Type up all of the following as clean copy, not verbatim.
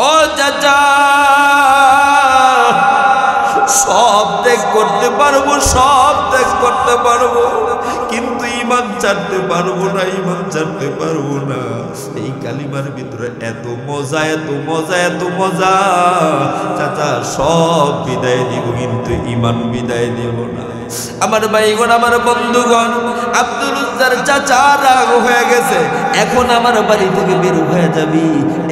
ও চাচা সব ত্যাগ করতে পারবো, সব ত্যাগ করতে পারবো, কিন্তু ঈমান ছাড়তে পারবো না, ঈমান ছাড়তে পারবো না। এই কালিমার ভিতরে এত মজা, এত মজা, এত মজা। চাচা সব বিদায় দিব, কিন্তু ঈমান বিদায় দিব না। আমার ভাইগণ, আমার বন্ধুগণ, আব্দুল উজ্জার চাচা রাগ হয়ে গেছে। এখন আমার বাড়ি থেকে বের হয়ে যাবি,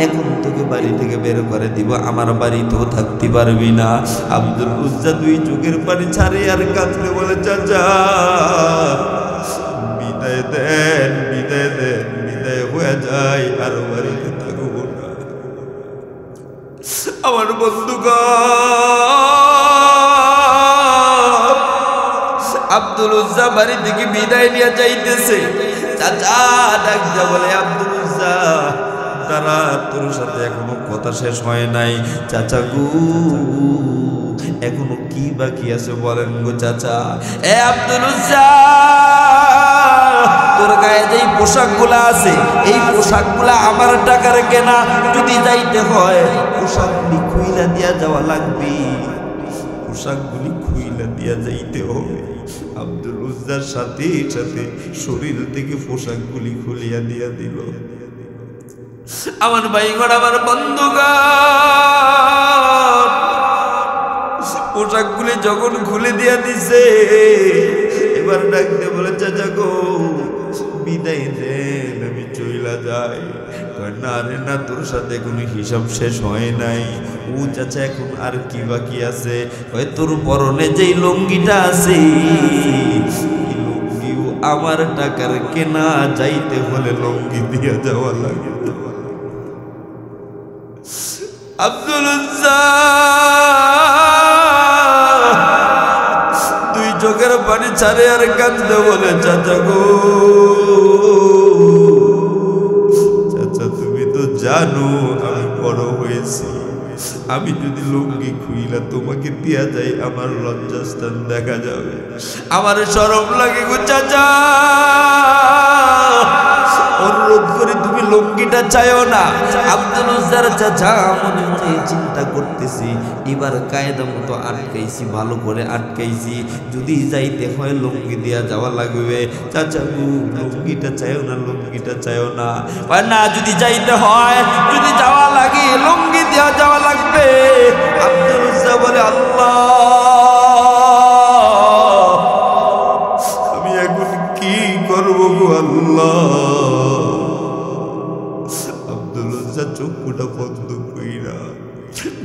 এখন তোকে বাড়ি থেকে বের করে দিব, আমার বাড়িতেও থাকতে পারবি না। আব্দুল উজ্জা দুই চোখের পানি ছাড়ে আর কাঁদতে বলে, চাচা বিদায় দেন, বিদায় দেন, বিদায় হয়ে যায়, আর বাড়িতে থাকবো না। আমার বন্ধুগণ, আব্দুল উজ্জা বাড়ি থেকে বিদায় নিয়ে যাইতেছে। চাচা ডাক যা বলে, আব্দুল উজ্জা তারা তোর সাথে এখনো কথা শেষ হয় নাই। চাচা গো এখনো কি বাকি আছে বলেন গো চাচা। এ আব্দুল উজ্জা, তোর গায়ে যেই পোশাকগুলা আছে, এই পোশাকগুলা আমার টাকার কেনা। যদি যাইতে হয় পোশাকগুলি খুইলা দিয়া যাওয়া লাগবে, পোশাকগুলি খুইলা দিয়া যাইতে হবে। আব্দুল উজ্জার সাথে সাথে শরীর থেকে পোশাকগুলি খুলিয়া দিয়া দিল। আমার ভাইগণ, আমার বন্ধুগণ, পোশাকগুলি যখন খুলে দিয়া দিছে, এবার ডাকতে বলে, চাচা গো বিদায় দেন, আমি চইলা যাই। না রে না, তোর সাথে কোনো হিসাব শেষ হয় নাই। ও চাচা এখন আর কি বাকি আছে? তোর পরনে যেই লুঙ্গিটা আছে, লুঙ্গিও আমার টাকার কেনা, যাইতে হলে লুঙ্গি দিয়া যাওয়া লাগে। আব্দুল উজ্জা দুই চোখের পানি ছাড়ে আর কাঁদতে বলে, চাচা গো চাচা তুমি তো জানো আমি বড় হয়েছি, আমি যদি লুঙ্গি খুইলা তোমাকে দিয়া যাই আমার লজ্জাস্থান দেখা যাবে, আমার শরম লাগে গো চাচা। অনুরোধ করি তুমি লুঙ্গিটা চাইও না। আব্দুল উজ্জার চাচা মনে মনে চিন্তা করতেছি, এবার কায়দা মতো আটকাইছি, ভালো করে আটকাইছি, যদি যাইতে হয় লুঙ্গি দিয়া যাওয়া লাগবে। চাচা গো লুঙ্গিটা চাইও না, লুঙ্গিটা চাইও না। না যদি যাইতে হয়, যদি যাওয়া লাগে লুঙ্গি দিয়া যাওয়া লাগবে। আব্দুল উজ্জা বলে, আল্লাহ আমি এখন কি করবো গো আল্লাহ। আব্দুল উজ্জা চক্ষুটা বন্ধ কইরা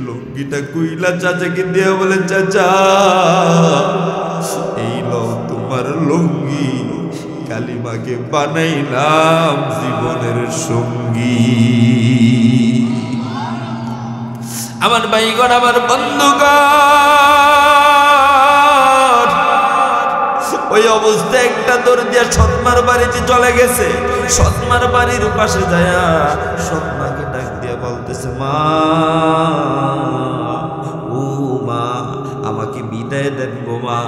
লুঙ্গিটা কইলা চাচাকে দিয়া বলে, চাচা এই লও তোমার লুঙ্গি, কালিমাকে বানাইলাম জীবনের সঙ্গী। আমার ভাইগণ, আমার বন্ধুগণ, ওই অবস্থায় একটা দৌড় দিয়া সৎমার বাড়িতে চলে গেছে। সৎমার বাড়ির পাশে যায়া সৎমাকে ডাক দিয়া বলতেছে, মা ও মা আমাকে বিদায় দেন গো মা।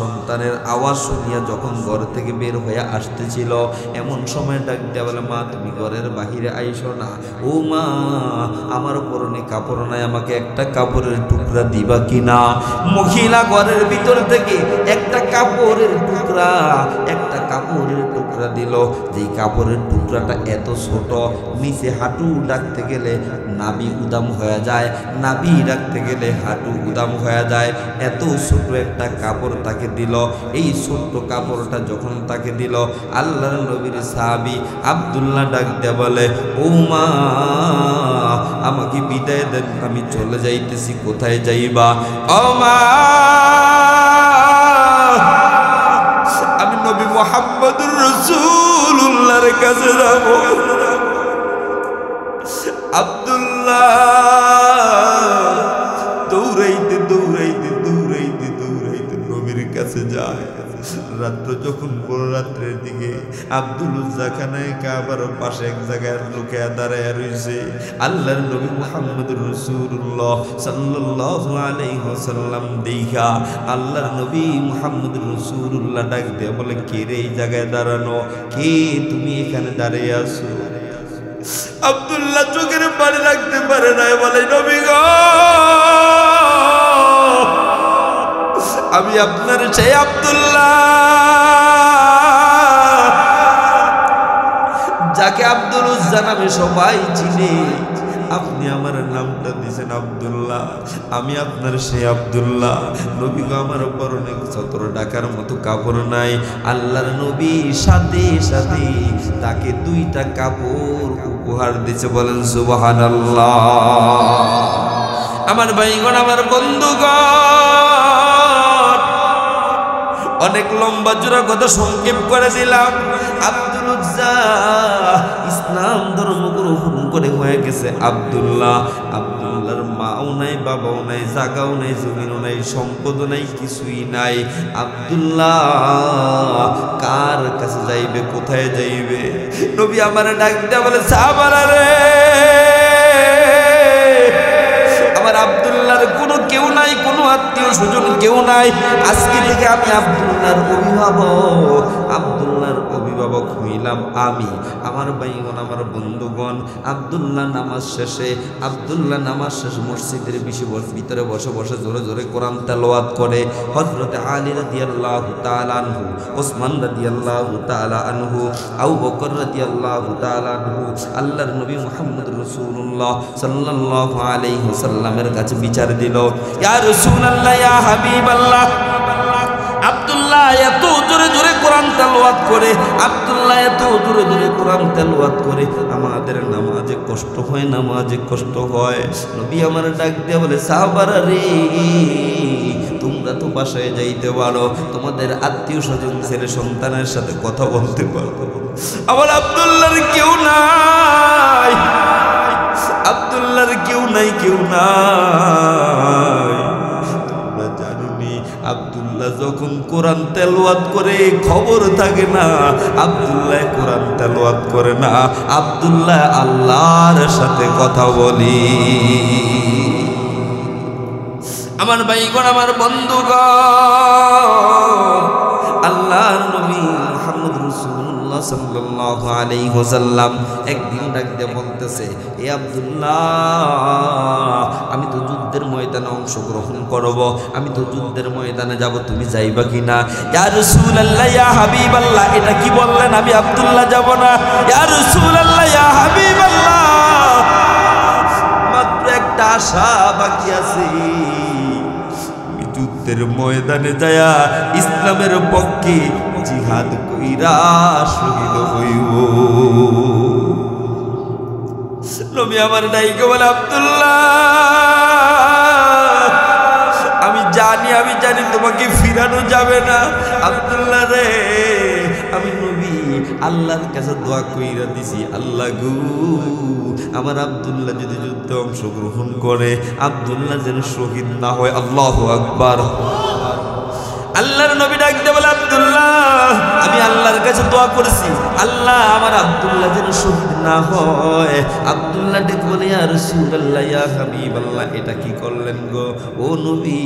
সন্তানের আওয়াজ শুনিয়া যখন ঘর থেকে বের হয়ে আসতেছিল, এমন সময় ডাক দিয়া বলে, মা তুমি ঘরের বাহিরে আইসো না। ও মা আমার পরনে কাপড় নাই, আমাকে একটা কাপড়ের টুকরা দিবা কিনা। মহিলা ঘরের ভিতর থেকে একটা কাপড়ের টুকরা দিল। যেই কাপড়ের টুকরাটা এত ছোট, নিচে হাঁটু ডাকতে গেলে নাভি উদাম হয়ে যায়, নাভি ডাকতে গেলে হাঁটু উদাম হয়ে যায়, এত ছোট একটা কাপড় তাকে দিল। এই ছোট্ট কাপড়টা যখন তাকে দিল, আল্লাহর নবীর সাহাবী আব্দুল্লাহ ডাক দিয়ে বলে, ও মা আমাকে বিদায় দেন, আমি চলে যাইতেছি। কোথায় যাইবা? ও মা আমি নবী মুহাম্মদুর রাসূলুল্লাহর কাছে যাব। আব্দুল্লাহ দৌড়াইতে দৌড়াইতে দৌড়াইতে দৌড়াইতে নবীর কাছে যায়। রাত্র যখন বড় রাত্রের দিকে আব্দুল উজ্জা খানায় কাবার পাশে এক জায়গায় লুকিয়ে দাঁড়ায় রয়েছে। আল্লাহর নবী মুহাম্মদুর রাসূলুল্লাহ সাল্লাল্লাহু আলাইহি ওয়াসাল্লাম দেখা আল্লাহর নবী মুহাম্মদুর রাসূলুল্লাহ ডাক দিয়ে বলে, কে রে এই জায়গায় দাঁড়ানো, কে তুমি এখানে দাঁড়িয়ে আছো? আব্দুল্লাহ চোখের পানি রাখতে পারে নাই, বলে নবী গো আমি আপনার সেই আব্দুল্লাহ যাকে আব্দুল উজ্জা নামে সবাই চিনে, আপনি আমার নামটা দিয়েছেন আব্দুল্লাহ, আমি আপনার সেই আব্দুল্লাহ। নবী গো আমার পরনে ছত্র ঢাকার মতো কাপড় নাই। আল্লাহর নবী সাথে সাথে তাকে 2টা কাপড় উপহার দিয়েছে, বলেন সুবহানাল্লাহ। আমার ভাইগণ, আমার বন্ধুগণ, অনেক লম্বা জোড়া কথা সংক্ষেপ করে দিলাম। আব্দুল উজ্জা ইসলাম ধর্ম গ্রহণ করে হয়ে গেছে আব্দুল্লাহ। আব্দুল্লাহর মাও নাই, বাবাও নাই, জাগাও নাই, জমিনও নাই, সম্পদও নাই, কিছুই নাই। আব্দুল্লাহ কার কাছে যাইবে, কোথায় যাইবে? নবী আমার ডাক দেয়া বলে, সাহাবারা রে, আমার আব্দুল্লাহর কোনো কেউ নাই, কোনো আত্মীয় স্বজন কেউ নাই। আজকে থেকে আমি আব্দুল্লাহর অভিভাবক, আব্দুল্লাহর অভিভাবক হইলাম আমি। আমার ভাইগণ, আমার বন্ধুগণ, আব্দুল্লাহ নামাজ শেষে মসজিদের ভিতরে বসে বসে জোরে জোরে কোরআন তেলাওয়াত করে। হযরত আলী রাদিয়াল্লাহু তাআলা আনহু, ওসমান রাদিয়াল্লাহু তাআলা আনহু, আবু বকর রাদিয়াল্লাহু তাআলা আনহু আল্লাহর নবী মুহাম্মদ রাসূলুল্লাহ সাল্লাল্লাহু আলাইহি ওয়াসাল্লামের কাছে বিচার দিল, ইয়া রাসূলুল্লাহ, ইয়া হাবিবাল্লাহ, আব্দুল্লাহ এত জোরে জোরে কোরআন তেলাওয়াত করে, আব্দুল্লাহ এত জোরে জোরে কোরআন তেলাওয়াত করে, আমাদের নামাজে কষ্ট হয়, নামাজে কষ্ট হয়। নবী আমার ডাক দিয়ে বলে, সাহাবারা রে, তোমরা তো বাসায় যাইতে পারো, তোমাদের আত্মীয় স্বজন ছেলে সন্তানের সাথে কথা বলতে পারো। আমার আব্দুল্লাহর কেউ নাই, আব্দুল্লাহর কেউ নাই, কেউ নাই। তোমরা জানোনি আব্দুল্লাহ যখন কোরআন তেলাওয়াত করে খবর থাকে না, আব্দুল্লাহ কোরআন তেলাওয়াত করে না, আব্দুল্লাহ আল্লাহর সাথে কথা বলি। আমার ভাইগণ, আমার বন্ধুগণ, আল্লাহর নবী মুহাম্মদ রাসূলুল্লাহ সাল্লাল্লাহু আলাইহি ওয়াসাল্লাম একদিন ডাক দিয়ে বলতেছে, এ আব্দুল্লাহ, আমি তো যুদ্ধের ময়দানে অংশগ্রহণ করব, আমি তো যুদ্ধের ময়দানে যাব, তুমি যাইবা কিনা? ইয়া রাসূলুল্লাহ, ইয়া হাবিবাল্লাহ, এটা কি বললেন? আমি আব্দুল্লাহ যাব না। ইয়া রাসূলুল্লাহ, ইয়া হাবিবাল্লাহ, মাত্র একটা আশা বাকি আছে, যুদ্ধের ময়দানে যায়া ইসলামের পক্ষে জিহাদ কইরা শহীদ হইব। নবী আমার ডাইকে বলে, আব্দুল্লাহ আমি জানি তোমাকে ফিরানো যাবে না। আব্দুল্লাহ রে, আমি নবী আল্লাহর কাছে দোয়া কইরা দিছি, আল্লাহ গো, আমার আব্দুল্লাহ যদি যুদ্ধে অংশগ্রহণ করে, আব্দুল্লাহ যেন শহীদ না হয়। আল্লাহু আকবার। আল্লাহর নবী ডাক দিয়ে বলে, আব্দুল্লাহ আমি আল্লাহর কাছে দোয়া করেছি, আল্লাহ আমার আব্দুল্লাহ যেন শহীদ না হয়। আব্দুল্লাহ ডেকে বলে, ইয়া রাসূলুল্লাহ, ইয়া হাবিবাল্লাহ, এটা কি করলেন গো? ও নবী,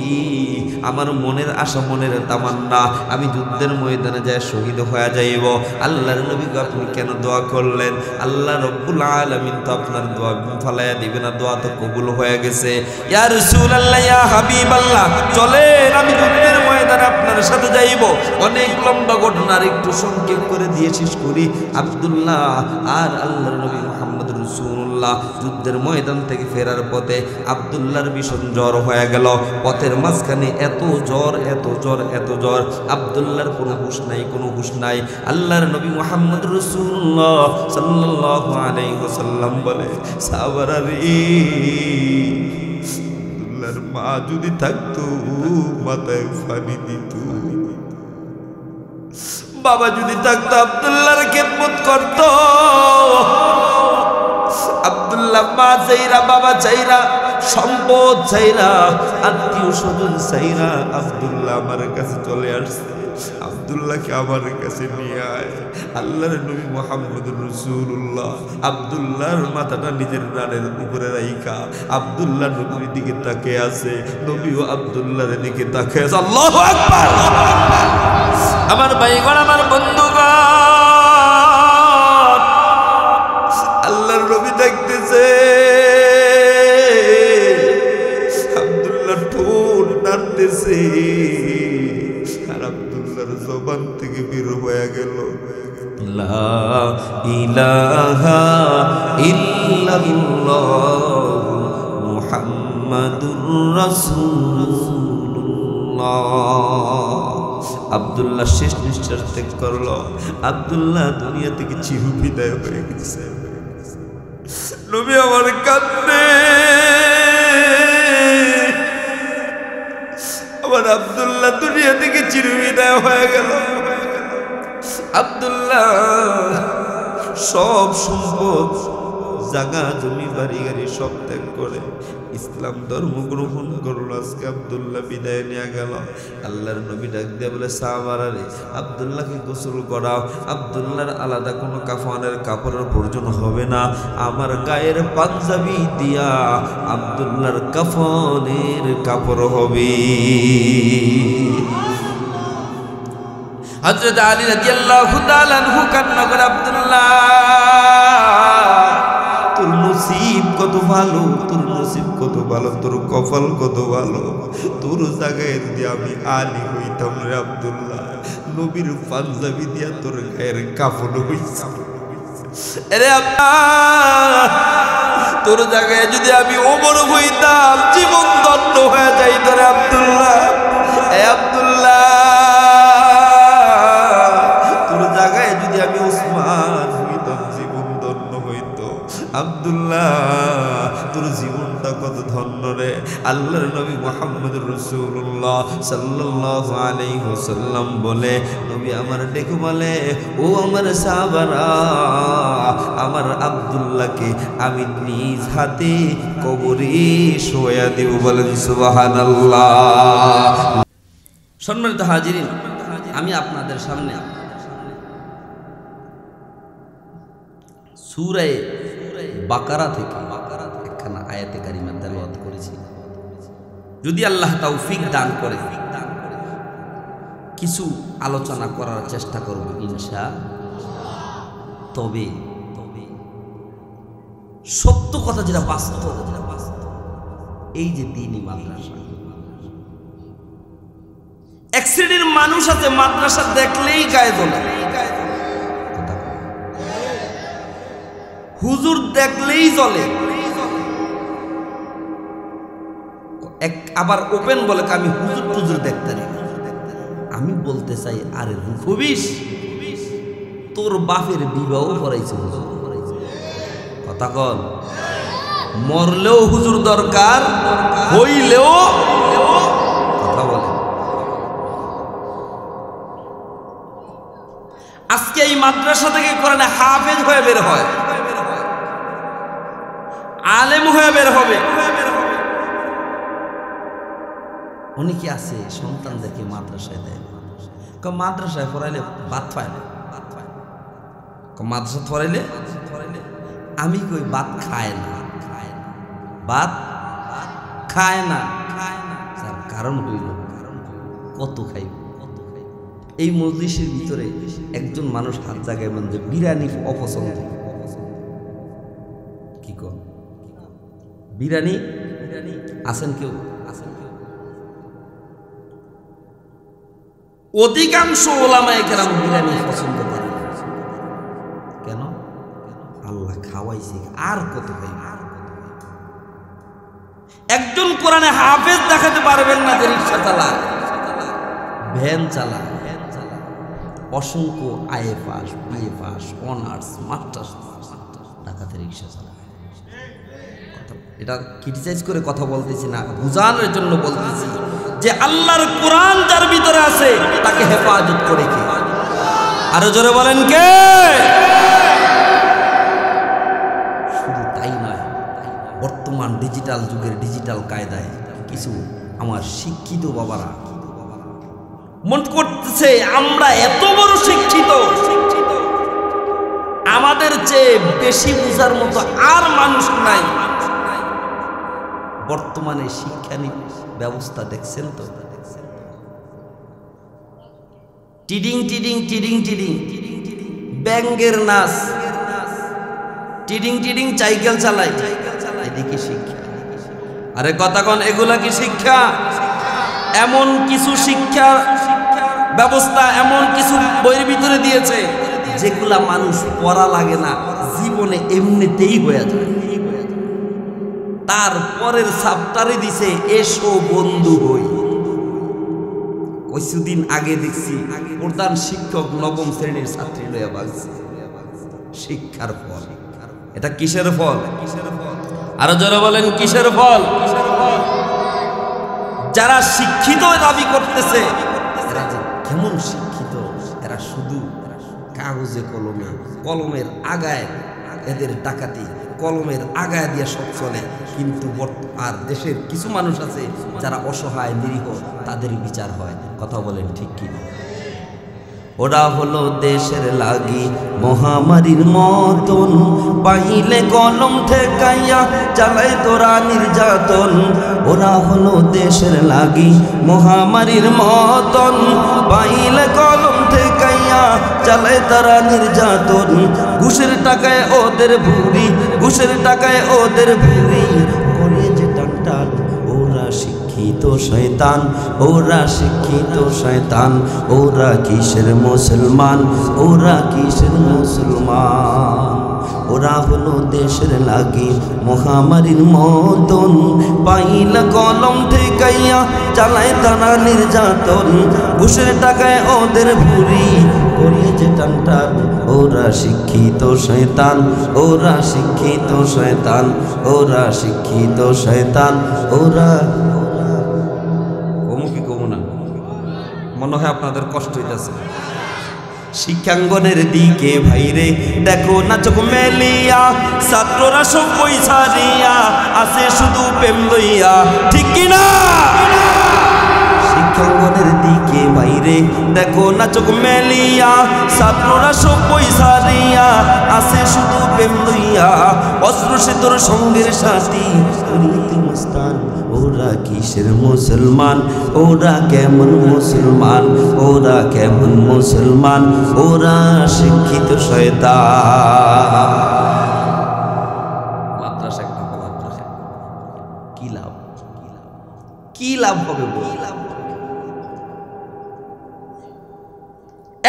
আমার মনের আশা, মনের তামান্না, আমি যুদ্ধের ময়দানে যায় শহীদ হয়ে যাইব। আল্লাহর নবী গো, আপনি কেন দোয়া করলেন? আল্লাহ রব্বুল আলামিন তো আপনার দোয়া ফালাইয়া দিবে না, দোয়া তো কবুল হয়ে গেছে। ইয়া রাসূলুল্লাহ, ইয়া হাবিবাল্লাহ, চলেন আমি যুদ্ধের ময়দানে আপনার সাথে যাইব। অনেক লম্বা ঘটনার একটু সংক্ষেপ করে দিয়ে শেষ করি। আব্দুল্লাহ আর আল্লাহর নবী মুহাম্মদ রাসূলুল্লাহ যুদ্ধের ময়দান থেকে ফেরার পথে আব্দুল্লাহর ভীষণ জ্বর হয়ে গেল। পথের মাঝখানে এত জ্বর, এত জ্বর, এত জ্বর, আব্দুল্লাহর কোনো হুঁশ নাই, কোনো হুঁশ নাই। আল্লাহর নবী মুহাম্মদ রাসূলুল্লাহ সাল্লাল্লাহু আলাইহি ওয়াসাল্লাম বলে, সাহাবারা রে, আব্দুল্লাহর মা যদি থাকতো মাথায় পানি দিত, বাবা যদি থাকতো আব্দুল্লাহর খেদমত করত। আব্দুল্লাহ মা চাইরা, বাবা চাইরা, সম্পদ চাইরা, আত্মীয় স্বজন চাইরা আব্দুল্লাহ আমার কাছে চলে আসছে। আব্দুল্লাহকে আমার কাছে নিয়ে আয়। আল্লাহর নবী মুহাম্মদুর রাসূলুল্লাহ আব্দুল্লাহর মাথাটা নিজের রানের উপরে রাইখা আব্দুল্লাহ নবীর দিকে তাকিয়ে আছে, নবীও আব্দুল্লাহর দিকে তাকিয়ে আছে। আল্লাহু আকবার। আমার ভাইগণ, আমার বন্ধুগণ, আল্লাহর নবী দেখতেছে করতেছে আর আব্দুল্লাহর জবান থেকে বের হয়ে গেল লা ইলাহা ইল্লাল্লাহ মুহাম্মাদুর রাসূলুল্লাহ। আব্দুল্লাহ শেষ নিঃশ্বাস ত্যাগ করলো। আব্দুল্লাহ দুনিয়া থেকে চিরবিদায় হয়ে গেছে। নবী আমার কাঁদে, আমার আব্দুল্লাহ দুনিয়া থেকে চিরবিদায় হয়ে গেল। আব্দুল্লাহ সব সম্পদ, জায়গা জমি বাড়ি গাড়ি সব ত্যাগ করে ইসলাম ধর্ম গ্রহণ করলো। আজকে আব্দুল্লাহ বিদায় নিয়ে গেল। আল্লাহর নবী ডাক দিয়ে বলে, সাহাবারা রে, আব্দুল্লাহকে গোসল করাও। আব্দুল্লাহর আলাদা কোনো কাফনের কাপড়ের প্রয়োজন হবে না, আমার গায়ের পাঞ্জাবি দিয়া আব্দুল্লাহর কাফনের কাপড় হবে। হযরত আলী রাদিয়াল্লাহু তাআলা আনহু কান্না করে, আব্দুল্লাহ তোর নসিব কত ভালো, তোর নসিব কত ভালো, তোর কপাল কত ভালো। তোর জায়গায় যদি আমি আলী হইতাম রে আব্দুল্লাহ, নবীর পাঞ্জাবি দিয়া তোর গায়ের কাফন হইছে। আরে আব্দুল্লাহ তোর জায়গায় যদি আমি ওমর হইতাম, জীবন দণ্ড হয়ে যাইত রে আব্দুল্লাহ। এ আব্দুল্লাহ তোর জায়গায় যদি আমি ওসমান হইতাম, জীবন দণ্ড হইত। আব্দুল্লাহ তোর জীবনটা কত ধন্য রে। আল্লাহর নবী মুহাম্মদুর রাসূলুল্লাহ সাল্লাল্লাহু আলাইহি ওয়াসাল্লাম বলে, নবী আমার ডেকে বলে, ও আমার সাহাবারা, আমার আব্দুল্লাহকে আমি নিজ হাতে কবরে শোয়া দেব। বলেন সুবহানাল্লাহ। সম্মানিত হাজিরিন, আমি আপনাদের সামনে সূরা বাকারা থেকে একখানা আয়াতে কারিমা তেলাওয়াত করেছি। যদি আল্লাহ তৌফিক দান করে কিছু আলোচনা করার চেষ্টা করব ইনশাআল্লাহ। তবে সত্য কথা যেটা বাস্তব, এই যে দ্বীনি মাদ্রাসা, এক শ্রেণীর মানুষ আছে মাদ্রাসা দেখলেই গায়ে জ্বলে, হুজুর দেখলেই জ্বলে। আবার ওপেন বলে আমি হুজুর টুজুর দেখতে নেই। আমি বলতে চাই, আরে রুফবিস, তোর বাপের বিবাহ করাইছে হুজুর, কথা কন। মরলেও হুজুর দরকার, হইলেও কথা বলে। আজকে এই মাদ্রাসা থেকে কোরআনে হাফেজ হয়ে বের হয়, আলেম হয়ে বের হবে। অনেকে আছে সন্তানদেরকে মাদ্রাসায় দেয়, মাদ্রাসায় পড়াইলে ভাত পায় না, মাদ্রাসা পড়াইলে আমি কই ভাত খায় না, ভাত খায় না। কারণ হইল কত খাইব। এই মজলিসের ভিতরে একজন মানুষ হাত জায়গায় বলছে বিরিয়ানি অপছন্দ। কি কর বিরিয়ানি আছেন কেউ? অধিকাংশ ওলামায়ে কেরাম বিরিয়ানি পছন্দ করে। কেন? আল্লাহ খাওয়াইছে, আর কত খাইবে। একজন কোরআনে হাফেজ দেখাতে পারবেন না যে রিক্সা চালায়, ভ্যান চালায়, অসংখ্য IA pass, BA pass, honours, masters ঢাকাতে রিক্সা চালায়। এটা ক্রিটিসাইজ করে কথা বলতেছি না, বুঝানোর জন্য বলতেছি যে আল্লাহর কোরআন যার ভিতরে আছে তাকে হেফাজত করে কে? আরো জোরে বলেন কে? শুধু তাই নয়, বর্তমান ডিজিটাল যুগের ডিজিটাল কায়দায় কিছু আমার শিক্ষিত বাবারা মনে করতেছে আমরা এত বড় শিক্ষিত, আমাদের চেয়ে বেশি বুঝার মতো আর মানুষ নাই। বর্তমানে শিক্ষা ব্যবস্থা দেখছেন তো, টিডিং টিডিং টিডিং টিডিং, ব্যাঙ্গের নাচ, টিডিং টিডিং সাইকেল চালাই, এদিকে শিক্ষা। আরে কথা কন, এগুলা কি শিক্ষা? এমন কিছু শিক্ষা ব্যবস্থা, এমন কিছু বইয়ের ভিতরে দিয়েছে যেগুলা মানুষ পড়া লাগে না, জীবনে এমনিতেই হয়ে যায়। তারপরের চ্যাপ্টারে দিছে এসো বন্ধু হই। কিছুদিন আগে দেখছি প্রধান শিক্ষক নবম শ্রেণীর ছাত্রী লইয়া ভাগছে। শিক্ষার ফল এটা কিসের ফল? আরো যারা বলেন কিসের ফল? যারা শিক্ষিত দাবি করতেছে, এরা যে কেমন শিক্ষিত, এরা শুধু কাগজে কলমে, কলমের আগায় এদের ডাকাতি, কলমের আগায় দিয়ে সব চলে। কিন্তু আর দেশের কিছু মানুষ আছে যারা অসহায় নিরীহ, তাদের বিচার হয়। কথা বলেন ঠিক কি? ওরা হলো দেশের লাগি মহামারীর মতন, পাইলে কলম ঠেকাইয়া চালায় তোরা নির্যাতন। ওরা হলো দেশের লাগি মহামারীর মতন, পাইলে কলম ঠেকাইয়া চালায় তারা নির্যাতন। ঘুষের টাকায় ওদের ভুরি, ঘুষের টাকায় ওদের ভুরি করে যে টান। ওরা শিক্ষিত শয়তান, ওরা শিক্ষিত শয়তান। ওরা কিসের মুসলমান, ওরা কিসের মুসলমান? ওরা হলো দেশের লাগি মহামারীর মতন, পাইলা কলম ঠেকাইয়া চালায় তারা নির্যাতন। ঘুষের টাকায় ওদের ভুরি করে যে টান। ওরা শিক্ষিত শয়তান, ওরা শিক্ষিত শয়তান, ওরা শিক্ষিত শয়তান। ওরা কমুকি কমু না, মনে হয় আপনাদের কষ্ট হইতেছে। শিক্ষাঙ্গনের দিকে ভাইরে দেখো না চোখ মেলিয়া, ছাত্ররা সব পয়সা দিয়া আছে শুধু প্রেম লইয়া, ঠিক কিনা? শিক্ষাঙ্গনের দিকে বাইরে দেখো না চোখ মেলিয়া, ছাত্ররা সব পয়সা দিয়া আছে শুধু প্রেম লইয়া। অস্ত্র সে তোর সঙ্গের সাথী মস্তান। ওরা কিসের মুসলমান, ওরা কেমন মুসলমান, ওরা কেমন মুসলমান? ওরা শিক্ষিত শয়তান। মাদ্রাসা একটা মাদ্রাসা কি লাভ? কি লাভ হবে?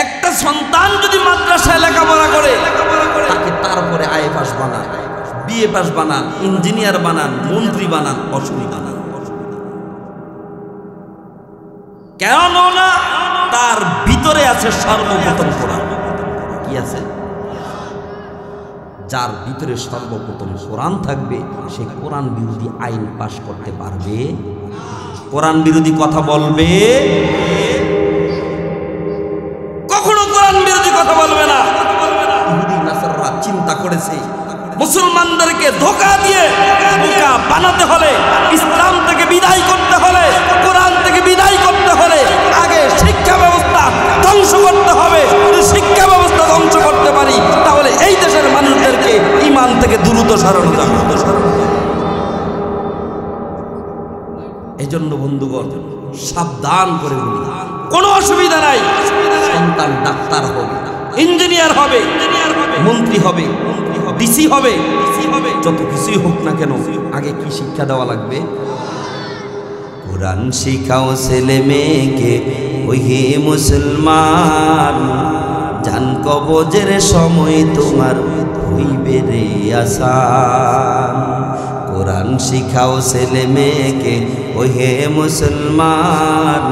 একটা সন্তান যদি মাদ্রাসায় লেখাপড়া করে, তাকে তারপরে আইএ পাস বানান, বিএ পাস বানান, ইঞ্জিনিয়ার বানান, মন্ত্রী বানান, অসুবিধা না। কেন না? তার ভিতরে আছে সর্বপ্রথম কোরআন। কি আছে? যার ভিতরে সর্বপ্রথম কোরআন থাকবে, সে কোরআন বিরোধী আইন পাস করতে পারবে, কোরআন বিরোধী কথা বলবে, কখনো কোরআন বিরোধী কথা বলবে না। ইহুদি নাসাররা চিন্তা করেছে মুসলমানদেরকে ধোঁকা দিয়ে বোকা বানাতে হলে, ইসলাম থেকে বিদায় করতে হলে, কোরআন থেকে বিদায় করতে হলে আগে শিক্ষা ব্যবস্থা ধ্বংস করতে হবে। যদি শিক্ষা ব্যবস্থা ধ্বংস করতে পারি, তাহলে এই দেশের মানুষদেরকে ঈমান থেকে দ্রুত সরানো যাবে। এই জন্য বন্ধুগণ, সাবধান করে বলি, কোনো অসুবিধা নাই। সন্তান ডাক্তার হবে, ইঞ্জিনিয়ার হবে, মন্ত্রী হবে, ডিসি হবে, যত কিছুই হোক না কেন, আগে কি শিক্ষা দেওয়া লাগবে? কোরআন শিখাও ছেলে মেয়েকে, ওই হে মুসলমান। জান কবজের সময় তোমার হইবে রে আসান। কোরআন শিখাও ছেলে মেয়েকে, ওই হে মুসলমান।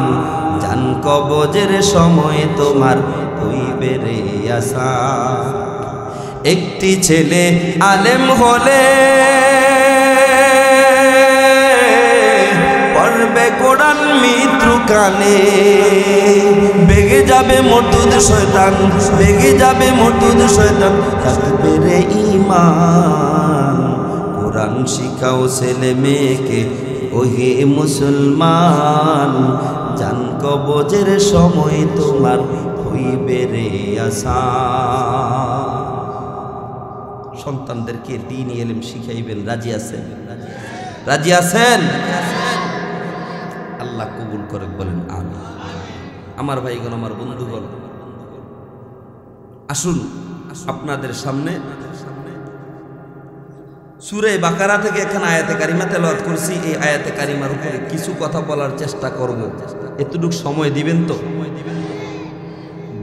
জান কবজের সময় তোমার হইবে রে আসান। একটি ছেলে আলেম হলে পড়বে কোরআন মৃত্যু কালে, বেগে যাবে মরদুদ শয়তান, বেগে যাবে মরদুদ শয়তান, থাকবে রে ঈমান। কোরআন শিখাও ছেলে মেয়েকে, ওহে মুসলমান। জান কবজের সময় তোমার হইবে রে আসান। সন্তানদেরকে দ্বীন ইলম শিখাইবেন, রাজি আছেন? রাজি আছেন? আল্লাহ কবুল করে বলেন আমিন। আমার ভাইগণ, আমার বন্ধুগণ, আসুন আপনাদের সামনে সূরা বাকারা থেকে এখানে আয়াতে কারিমা তেলাওয়াত করছি। এই আয়াতে কারিমার উপরে কিছু কথা বলার চেষ্টা করব। এতটুকু সময় দিবেন তো?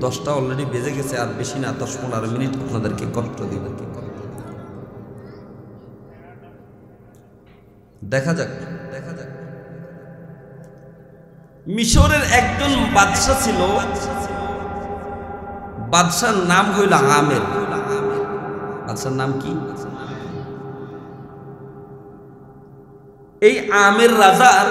10টা অলরেডি বেজে গেছে, আর বেশি না, 10-15 মিনিট আপনাদেরকে কষ্ট দিব। দেখা যাক। মিশরের একজন বাদশা ছিল, বাদশার নাম হইল আমের। বাদশার নাম কি? এই আমের রাজার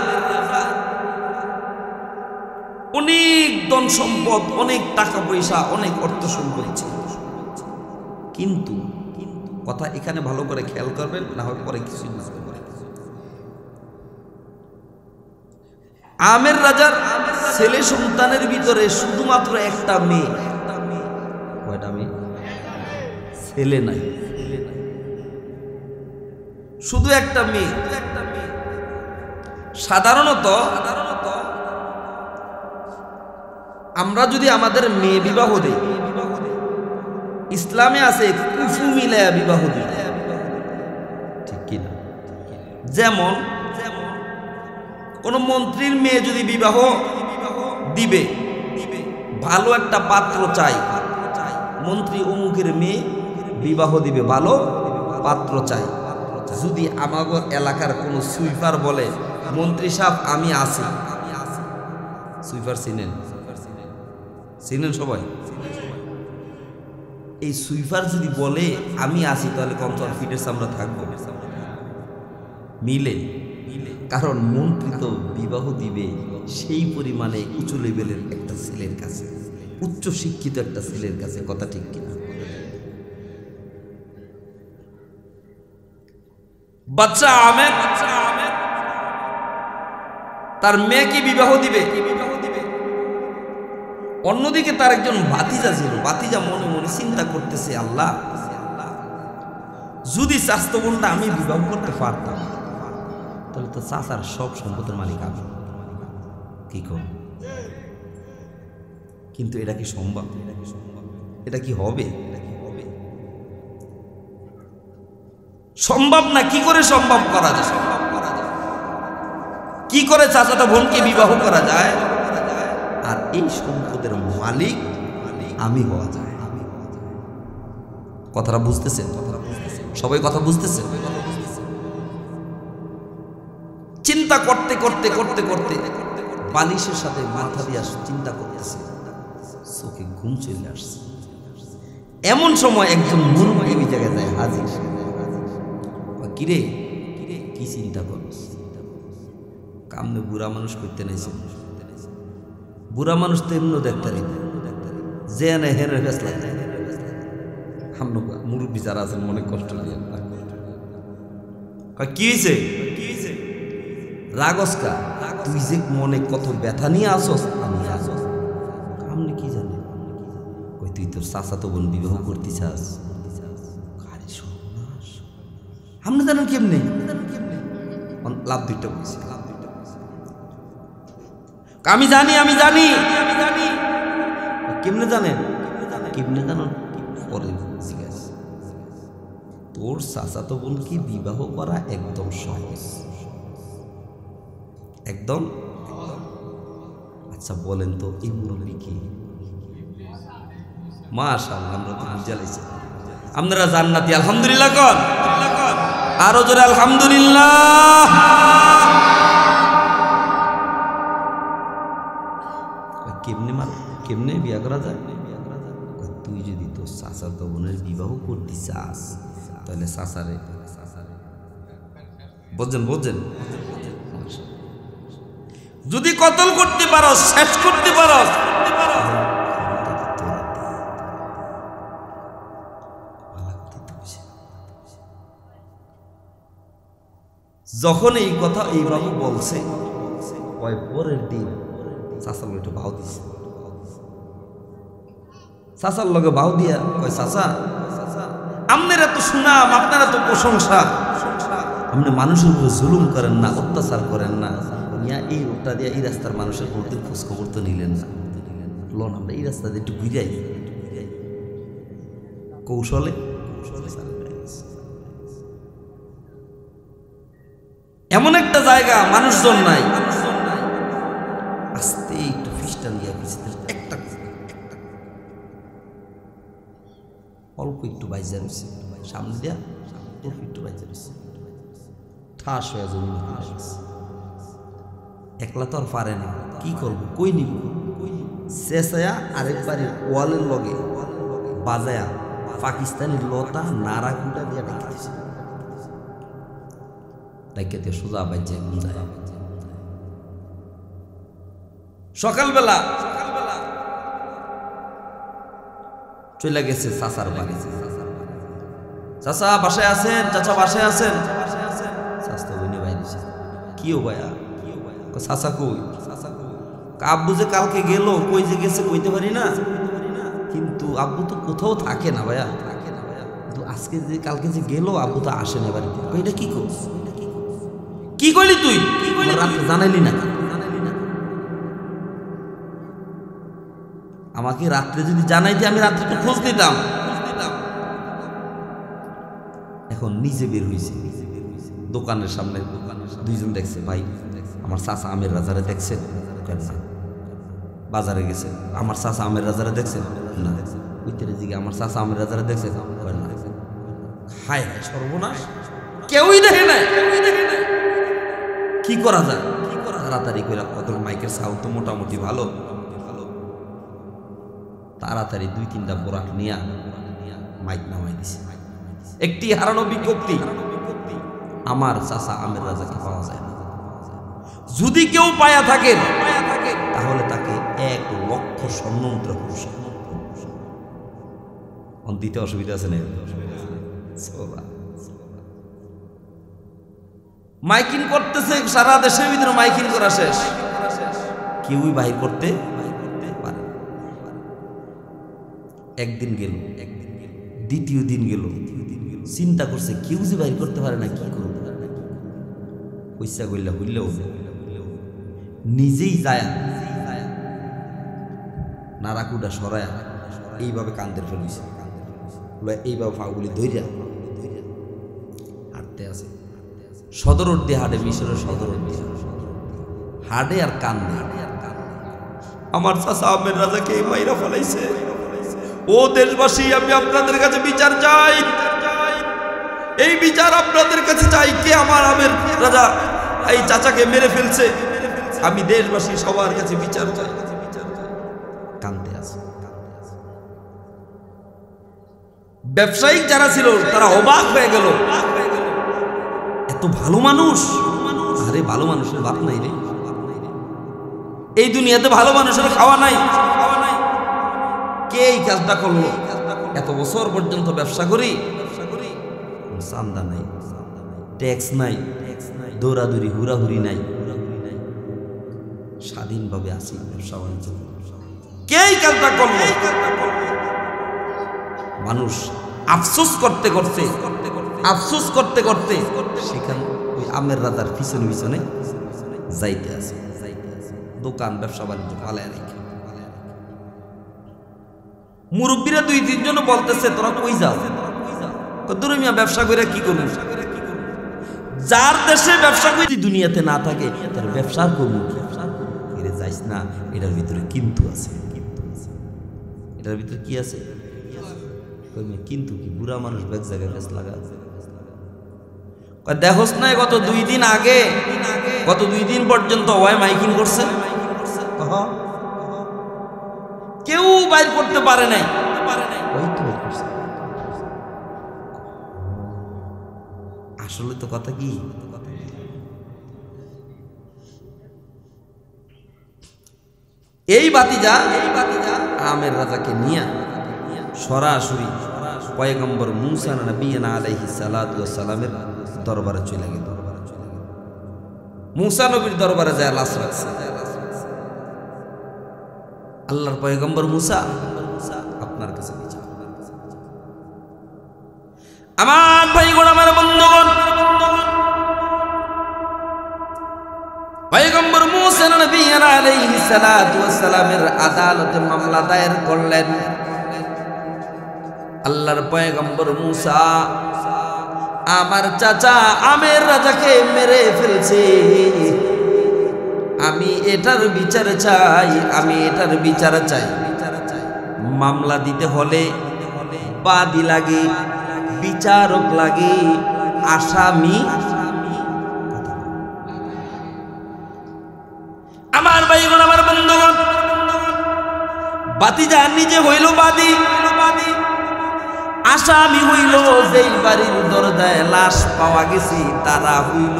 অনেক ধন সম্পদ, অনেক টাকা পয়সা, অনেক অর্থ সম্পদ ছিল। কিন্তু কথা এখানে ভালো করে খেয়াল করবেন, না হয় পরে কিছু বুঝতে পারে। আমের রাজার ছেলে সন্তানের ভিতরে শুধুমাত্র একটা মেয়ে। কয়টা মেয়ে? ছেলে নাই, শুধু একটা মেয়ে। সাধারণত আমরা যদি আমাদের মেয়ে বিবাহ দেই, ইসলামে আছে কুফু মিলায়া বিবাহ দিই, ঠিক কিনা? যেমন কোন মন্ত্রীর মেয়ে যদি বিবাহ দিবে, ভালো একটা পাত্র চাই, মন্ত্রী অমুকের মেয়ে বিবাহ দিবে, ভালো পাত্র চাই। যদি আমাদের এলাকার কোন সুইপার বলে, মন্ত্রী সাহেব আমি আছি, সুইপার চিনেন? চিনেন সবাই? এই সুইপার যদি বলে আমি আছি, তাহলে কন্ট্রোল ফিটের আমরা থাকবো মিলে। কারণ মন্ত্রী তো বিবাহ দিবে সেই পরিমাণে উঁচু লেভেলের একটা ছেলের কাছে, উচ্চ শিক্ষিত একটা ছেলের কাছে, কথা ঠিক কিনা? বাচ্চা আমের তার মেয়েকে বিবাহ দিবে। অন্যদিকে তার একজন ভাতিজা ছিল। ভাতিজা মনে মনে চিন্তা করতেছে, আল্লাহ, যদি চাচাতো বোনটা আমি বিবাহ করতে পারতাম, তাহলে তো চাচার সব সম্পদের মালিক আমি, কি কর? কিন্তু এটা কি সম্ভব? এটা কি হবে? সম্ভব না। কি করে সম্ভব করা যায়? কি করে চাচাতো বোনকে বিবাহ করা যায় আর এই সম্পদের মালিক আমি হওয়া যায়? কথাটা বুঝতেছেন? সবাই কথা বুঝতেছে? চিন্তা করতে করতে করতে করতে বালিশের সাথে মাথা দিয়ে চিন্তা করতেছে, চোখে ঘুম চলে আসছে। এমন সময় একজন মুরব্বী ওই জায়গায় যায় হাজির। কিরে, কি চিন্তা করছ? কামনে বুড়া মানুষ করতে নাইছে। বুড়া মানুষ তো এমন দেখতে নেই, যে না হেরে ফেসলা মুরব্বী যারা আছেন মনে কষ্ট দিয়ে। কি হয়েছে? রাগসকা, তুই যে মনে কত ব্যথা নিয়ে আসস আমি জানি। আপনি কি জানেন? কই তুই তোর চাচাতো বোন বিবাহ করতে চাস? আপনি জানেন কেমনে? লাভ দুইটা বলছি। আমি জানি, আমি জানি। কেমনে জানেন? কেমনে জানো? পরে তোর চাচাতো বোনকে বিবাহ করা একদম সহজ, একদম। আচ্ছা বলেন তো এই মুরব্বী কি? মাশাআল্লাহ, আমরা তো বুঝা লাইছি। আপনারা জান্নাতি আলহামদুলিল্লাহ কন, আরো জোরে আলহামদুলিল্লাহ। কেমনে মার, কেমনে বিয়া করা যায়? তুই যদি তোর চাচাতো বোনের বিবাহ করতে চাস, তাহলে চাচারে বুঝছেন, বুঝছেন, যদি কতল করতে পারো, শেষ করতে পারো, যখন এই কথা এইভাবে বলছে, পরের দিন চাচার লগে ভাও দিছে। চাচার লগে ভাও দিয়া কয়, চাচা আপনারা তো সুনাম, আপনারা তো প্রশংসা, আপনি মানুষের উপরে জুলুম করেন না, অত্যাচার করেন না, এই রোডটা দিয়ে এই রাস্তার মানুষের প্রতি খোঁজ খবর তো নিলেন না। লন আমরা এই রাস্তা দিয়ে একটু ঘুরাই, কৌশলে এমন একটা জায়গা মানুষজন নাই, আস্তে একটু খ্রিস্টান দিয়া একটা অল্প একটু বাইজা রয়েছে সামনে দিয়া, অল্প একটু বাইজা রয়েছে, ঠাস হয়ে জমি একলা তো আর পারে না, কি করবো কই নিব, শেষায়া আরেকবারে ওয়ালের লগে বাজায়া পাকিস্তানি লতা নাড়া কুটা দিয়া ডেকে দিয়েছে, ডেকে দিয়ে সোজা বাইজে বুঝায়। সকালবেলা চলে গেছে চাচার বাড়ি, চাচা বাসায় আছেন, চাচা বাসায় আছেন, চাচা বইনে বাইরে কি ও ভাইয়া, চাচা কই, আব্বু যে কালকে গেল, কই যে গেছে কইতে পারি না, কিন্তু আব্বু তো কোথাও থাকে না ভাইয়া, কিন্তু আজকে যে কালকে যে গেল আব্বু তো আসে না বাড়িতে। এটা কি করছ, কি কইলি তুই, রাতে জানাইলি না, আমাকে রাত্রে যদি জানাইতে আমি রাত্রে একটু খোঁজ নিতাম। এখন নিজে বের হয়েছে দোকানের সামনে, দুইজন দেখছে, ভাই আমার চাচা আমের রাজারে দেখছেন, বাজারে গেছে, আমার চাচা আমের রাজারে দেখছেন না, ওইটারে দিকে আমার চাচা আমের রাজারে দেখছেন না, হায় হায় সর্বনাশ, কেউই দেখে নাই, কি করা যায়, তাড়াতাড়ি করে কত মাইকের সাউন্ড তো মোটামুটি ভালো, তাড়াতাড়ি 2-3টা বোরাক নিয়ে মাইক নামাই দিছে, একটি হারানো বিজ্ঞপ্তি, আমার চাচা আমের রাজাকে পাওয়া যায় না, যদি কেউ পায়া থাকেন তাহলে তাকে 1 লক্ষ স্বর্ণমুদ্রা পুরস্কার দিতে, অসুবিধা আছে না? মাইকিং করতেছে সারা দেশের ভিতরে, মাইকিং করা শেষ, কেউই বাহির করতে পারে। একদিন গেল, দ্বিতীয় দিন গেল, চিন্তা করছে কেউ যে বাহির করতে পারে না, কি করব, পয়সা গইলা হইলেও নিজেই যায় নারাকুডা সরায়া এইভাবে কান্দের ফেলিছে, এইভাবে ফাগুলি ধৈর্যা হাঁটতে আছে, সদর উঠতে হাটে, মিশরের সদর উঠতে হাটে আর কান্দে, আমার চাচা আমের রাজাকে মাইরা ফেলাইছে, ও দেশবাসী আমি আপনাদের কাছে বিচার চাই, এই বিচার আপনাদের কাছে চাই, কে আমার আমের রাজা এই চাচাকে মেরে ফেলছে, আমি দেশবাসী সবার কাছে বিচার চাই। কান্দে আছে, ব্যবসায়িক যারা ছিল তারা অবাক হয়ে গেল, এত ভালো মানুষ, আরে ভালো মানুষের বাপ নাই রে, এই দুনিয়াতে ভালো মানুষের খাওয়া নাই, কে এই কাজটা করলো, এত বছর পর্যন্ত ব্যবসা করি, চান্দা নাই, ট্যাক্স নাই, দৌড়াদৌড়ি হুড়াহুড়ি নাই, স্বাধীনভাবে আছি, ব্যবসা বাণিজ্য, কে এই কাজটা করলো? মানুষ আফসোস করতে করতে আফসোস করতে করতে সেখানে ওই আমের রাজার পিছনে পিছনে যাইতে আছে, দোকান ব্যবসা বাণিজ্য পালায় রেখে। মুরব্বীরা 2-3 জন বলতেছে তোরা কই যাও, তোর মিয়া ব্যবসা করে কি করবো, যার দেশে ব্যবসা করে দুনিয়াতে না থাকে তার ব্যবসার করবো, এরে যাইস না, এটার ভিতরে কিন্তু আছে, এটার ভিতরে কি আছে, কিন্তু কি বুড়া মানুষ ব্যাগ জায়গায় বেশ লাগা, দেখোস না গত 2 দিন আগে, গত 2 দিন পর্যন্ত ওয়াই মাইকিং করছে, কেউ বাইর করতে পারে নাই, আসলে তো কথা কি, এই বাতিজা আমের রাজাকে নিয়ে সরাসরি পয়গম্বর মুসা নবিয়্যিনা আলাইহিস সালাতু ওয়াস সালামের দরবারে চলে গেল, মুসা নবীর দরবারে যায় লাশ রাখছে, আল্লাহর পয়গম্বর মুসা আপনার কাছে বিচার। আমার ভাইগণ, আমার বন্ধুগণ, পয়গম্বর মুসা নবিয়্যিনা আলাইহিস সালাতু ওয়াস সালামের আদালতে মামলা দায়ের করলেন। আল্লাহর পয়গম্বর মুসা আমার চাচা আমের রাজাকে মেরে ফেলছে, আমি এটার বিচার চাই, আমি এটার বিচার চাই। মামলা দিতে হলে বাদী লাগে, বিচারক লাগে, আসামি। আমার ভাইগণ, আমার বন্ধুগণ, বাতিজা নিজে হইল বাদী, আসামি হইল যেই বাড়ির দরজায় লাশ পাওয়া গেছে তারা হইল,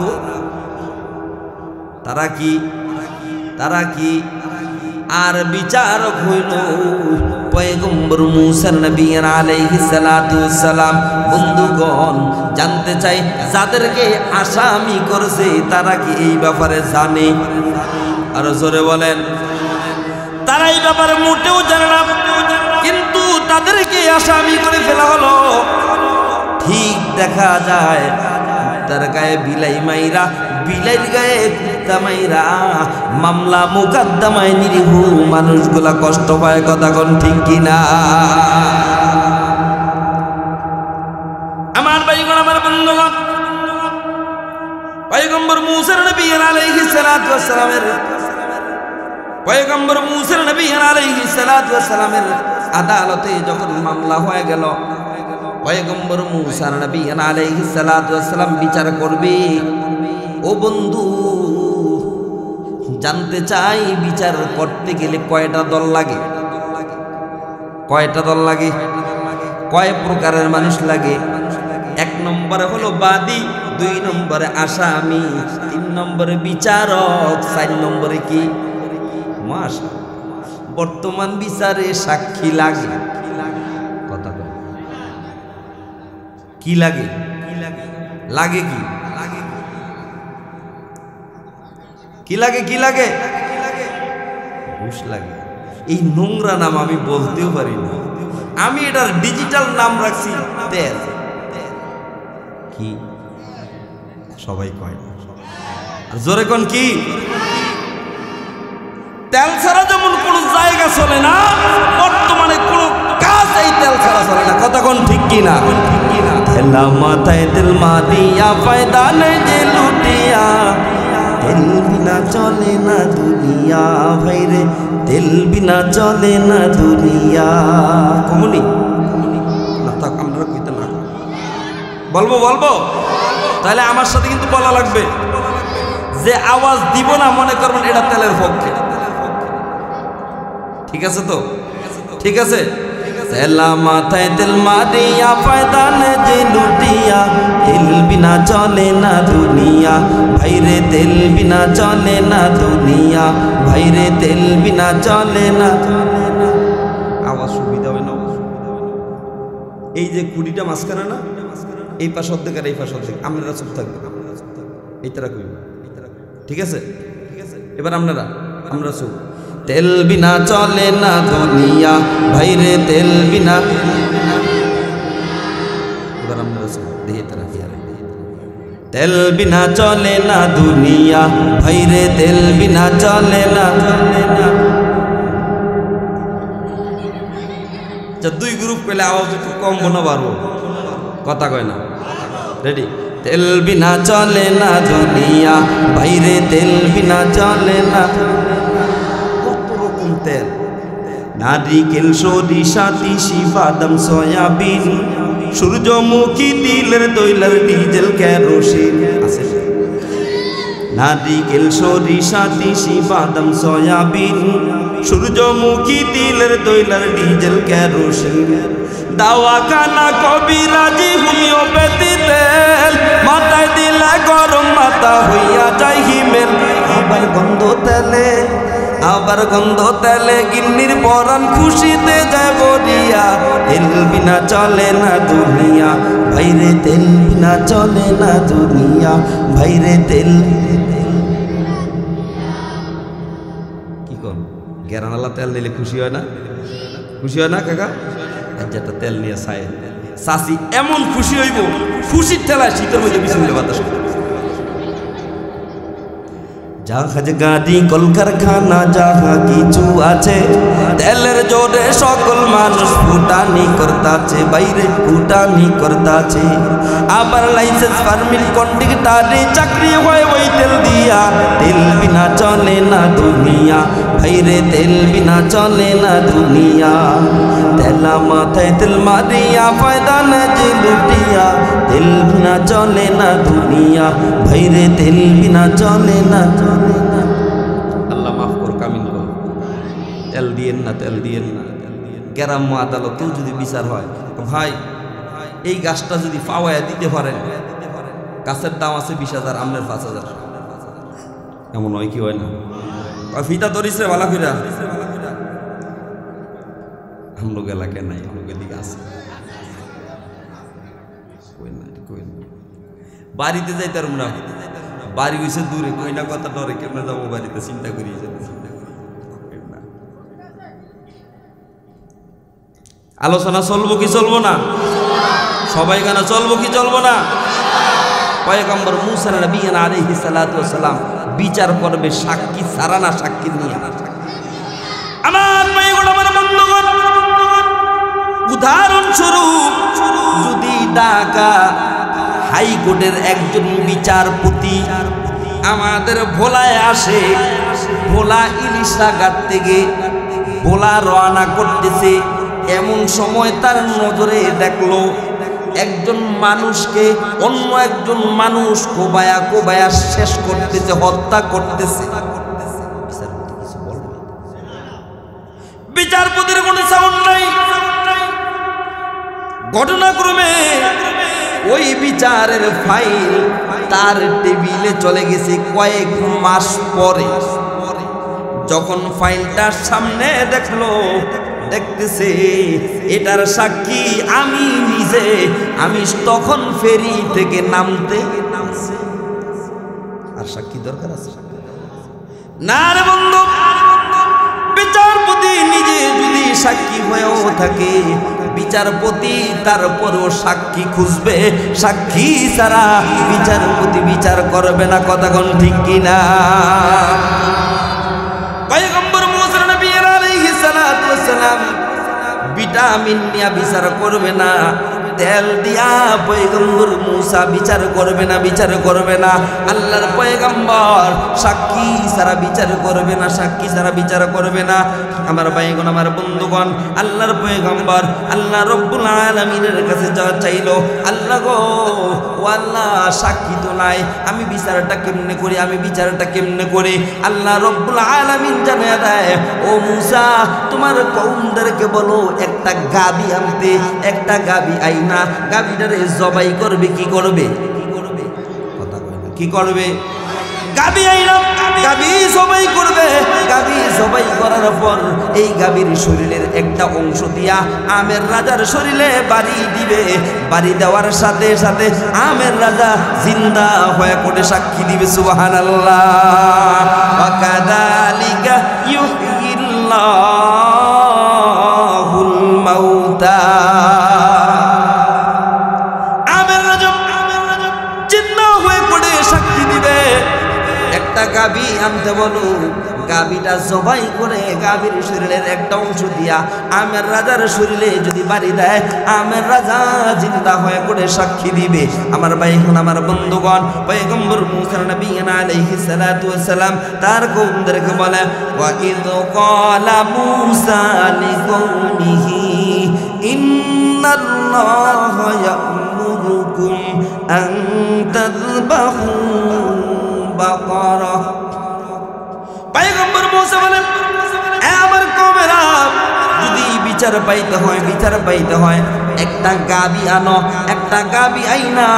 তারা কি আর বিচারক হইল পয়গম্বর মুসা নবী আলাইহিস সালাতু ওয়াস সালাম। বন্ধুগণ, জানতে চাই যাদেরকে আসামি করছে তারা কি এই ব্যাপারে জানে? আর জোরে বলেন। তারা এই ব্যাপারে মোটেও জানে না, কিন্তু তাদেরকে আসামি করে ফেলা হলো। ঠিক দেখা যায় তার গায়ে বিলাই মাইরা, বিলাইর গায়ে কুত্তা মাইরা মামলা মোকদ্দমায় নিরীহ মানুষগুলা কষ্ট পায়। কথা কোন ঠিক কিনা? আমার ভাইগণ, আমার বন্ধুগণ, পয়গম্বর মুসা নবী আলাইহিস সালাতু ওয়াস সালামের পয়গম্বর মুসা নবী আলাইহিস সালাতু ওয়াস সালামের আদালতে যখন মামলা হয়ে গেল, পয়গম্বর মুসা নবী আলাইহিস সালাতু ওয়াস সালাম বিচার করবে। ও বন্ধু, জানতে চাই বিচার করতে গেলে কয়টা দল লাগে? কয়টা দল লাগে? কয় প্রকারের মানুষ লাগে? 1 নম্বরে হলো বাদী, 2 নম্বরে আসামি, 3 নম্বরে বিচারক, 4 নম্বরে কি? বর্তমান বিচারে সাক্ষী লাগে। কথা বল, কি লাগে? লাগে কি? কি লাগে? কি লাগে? ঘুষ লাগে। এই নোংরা নাম আমি বলতেও পারি না, আমি এটার ডিজিটাল নাম রাখছি তেল। কি সবাই কয় না, জোরে কোন কি? তেল ছাড়া যেমন কোন জায়গা চলে না, বর্তমানে কোন কাজ এই তেল ছাড়া চলে না। কথা কোন ঠিক কিনা? তেলা মাথায় তেল মারিয়া ফায়দা নেই যে লুটিয়া, তেল বিনা চলে না দুনিয়া, ভাইরে তেল বিনা চলে না দুনিয়া। কমনি না থাক, আমরা কইতে না বলবো, তাহলে আমার সাথে কিন্তু বলা লাগবে। যে আওয়াজ দিব না মনে করবেন এটা তেলের পক্ষে। ঠিক আছে তো? ঠিক আছে। তেলা মাথায় তেল মারিয়া ফায়দা নেই যে লুটিয়া, তেল বিনা চলে না দুনিয়া, ভাইরে তেল বিনা চলে না দুনিয়া, ভাইরে তেল বিনা চলে না। আওয়াজ সুবিধা হয় না? এই যে কুড়িটা মাঝখানে না, এই পাশ অর্ধেক আর এই পাশ অর্ধেক, আপনারা চুপ থাকবে, এই তারা কই। ঠিক আছে? এবার আমরা চুপ। তেল বিনা চলে না দুনিয়া, ভাইরে তেল বিনা। এবার আমরা চুপ, দেখি তারা কি আর। তেল বিনা চলে না দুনিয়া, ভাইরে তেল বিনা চলে না। যা 2 গ্রুপ পেলে আওয়াজ একটু কমবো না বাড়বো? কথা কয় না? রেডি? তেল বিনা চলে না দুনিয়া, ভাইরে তেল বিনা চলে না। কত রকম তেল, নারিকেল, সরিষা, তিসি, বাদাম, সয়াবিন, সূর্যমুখী, তিলের, তৈলার, ডিজেল, কেরোসিন আছে। নারিকেল, সরিষা, তিসি, বাদাম, সয়াবিন, সূর্যমুখী, তিলের, তৈলার, ডিজেল, কেরোসিন, দাওয়াখানা, কবিরাজি, হোমিওপ্যাথি তেল, মাথায় দিলা গরম মাথা হইয়া যায় হিমেল। আবার গন্ধ তেলে গিন্নির পরাণ খুশিতে যায় বরিয়া। তেল বিনা চলে না দুনিয়া, ভাইরে তেল বিনা চলে না দুনিয়া, ভাইরে তেল। কি কর গেরানালা তেল দিলে খুশি হয় না? খুশি হয় না কাকা? যেটা তেল নিয়ে চায় চাষি এমন খুশি হইব, খুশির ঠেলায় শীতের মধ্যে বিছুলে বাতাস। জাহাজ গাড়ি কলকারখানা যাহা কিছু আছে, তেলের জোরে সকল মানুষ ফুটানি করতাছে, বাইরে ফুটানি করতাছে। আবার লাইসেন্স পারমিট কন্ট্রাক্টরে চাকরি হয় ওই তেল দিয়া, তেল বিনা চলে না দুনিয়া, ভাইরে তেল বিনা চলে না দুনিয়া। তেলা মাথায় তেল মারিয়া ফায়দা না যে লুটিয়া, তেল বিনা চলে না দুনিয়া, ভাইরে তেল বিনা চলে না। আল্লাহ মাফ কর, কামিন কর, তেল দিয়েন না, তেল দিয়েন না। গ্রাম্য আদালতেও যদি বিচার হয়, ভাই এই গাছটা যদি পাওয়ায় দিতে পারেন, গাছের দাম আছে 20,000, আমনের 5,000, এমন হয় কি হয় না? ফিতা ধরিস রে ভালো ফিরা, আমলোক এলাকায় নাই, আমলোক এদিকে আছে। বাড়িতে যাইতে পারব না, বাড়ি হয়েছে দূরে, কইনা কথা ডরে কেমনে যাবো বাড়িতে, চিন্তা করি। আলোচনা চলবো কি চলবো না? সবাই গানা চলবো কি চলবো না? পয়গম্বর মুসা নবী আলাইহিস সালাতু ওয়াস সালাম বিচার করবে সাক্ষী ছাড়া না, সাক্ষী নিয়ে। আমার ভাইগণ, আমার বন্ধুগণ, উদাহরণস্বরূপ যদি ঢাকা হাইকোর্টের একজন বিচারপতি আমাদের ভোলায় আসে, ভোলা ইলিশাঘাট থেকে ভোলা রওনা করতেছে, এমন সময় তার নজরে দেখলো একজন মানুষকে অন্য একজন মানুষ কোবায়া কোবায়া শেষ করতেছে, হত্যা করতেছে। বিচারপতির কোনো সাউন্ড নাই। ঘটনাক্রমে ওই বিচারের ফাইল তার টেবিলে চলে গেছে কয়েক মাস পরে। যখন ফাইলটার সামনে দেখলো, দেখতেছে এটার সাক্ষী আমি নিজে, আমি তখন ফেরি থেকে নামতে। আর সাক্ষী দরকার আছে না রে বন্ধু? বিচারপতি নিজে যদি সাক্ষী হয়েও থাকে, বিচারপতি তারপরও সাক্ষী খুঁজবে, সাক্ষী ছাড়া বিচারপতি বিচার করবে না। কথা কোন ঠিক কিনা? পয়গম্বর মুসা নবী আলাইহিস সালাতু ওয়াস সালাম ভিটামিন নিয়ে বিচার করবে না, তেল দিয়া পয়গম্বর মুসা বিচার করবে না, বিচার করবে না। আল্লাহর পয়গম্বর সাক্ষী ছাড়া বিচার করবে না, সাক্ষী ছাড়া বিচার করবে না। আমার ভাইগণ, আমার বন্ধুগণ, আল্লাহর পয়গম্বর আল্লাহ রব্বুল আলামিনের কাছে যা চাইলো, আল্লাহ গো, ও আল্লাহ, সাক্ষী তো নাই, আমি বিচারটা কেমনে করি, আমি বিচারটা কেমনে করি? আল্লাহ রব্বুল আলামিন জানিয়ে দেয়, ও মুসা, তোমার কওমদেরকে বলো একটা গাবি আনতে। একটা গাবি আইনা গাবিটারে জবাই করবে। কি করবে? কথা কয় না, কি করবে? গাবি আইনা গাবি জবাই করবে। গাবি জবাই করার পর এই গাবির শরীরের একটা অংশ দিয়া আমের রাজার শরীরে বাড়ি দিবে। বাড়ি দেওয়ার সাথে সাথে আমের রাজা জিন্দা হয়ে কোটে সাক্ষী দিবে। সুবহানাল্লাহ। ওয়া কাযালিকা ইউহয়িল্লাহুল মাউতা। আমের রাজা জিন্দা হয়ে কোটে সাক্ষী দিবে। একটা গাবি আনতে বলো, গাবিটা জবাই করে গাবির শরীরের একটা অংশ দিয়া আমের রাজার শরীরে যদি বাড়ি দেয়, আমের রাজা জিন্দা হয়ে করে সাক্ষী দিবে। আমার ভাইগণ, আমার বন্ধুগণ, পয়গম্বর মুসা নবী আলাইহিস সালাতু ওয়াস সালাম তার কওমদেরকে বলে, ওয়া ইয ক্বালা মুসা লিকওমিহি ইন্নাল্লাহা ইয়া'মুরুকুম আন তাযবাহু বাকারা। পয়গম্বর মুসা বলেন, আমার কওমেরা, যদি বিচার পাইতে হয়, বিচার পাইতে হয়, একটা গাবি আনো। একটা গাবি আইনা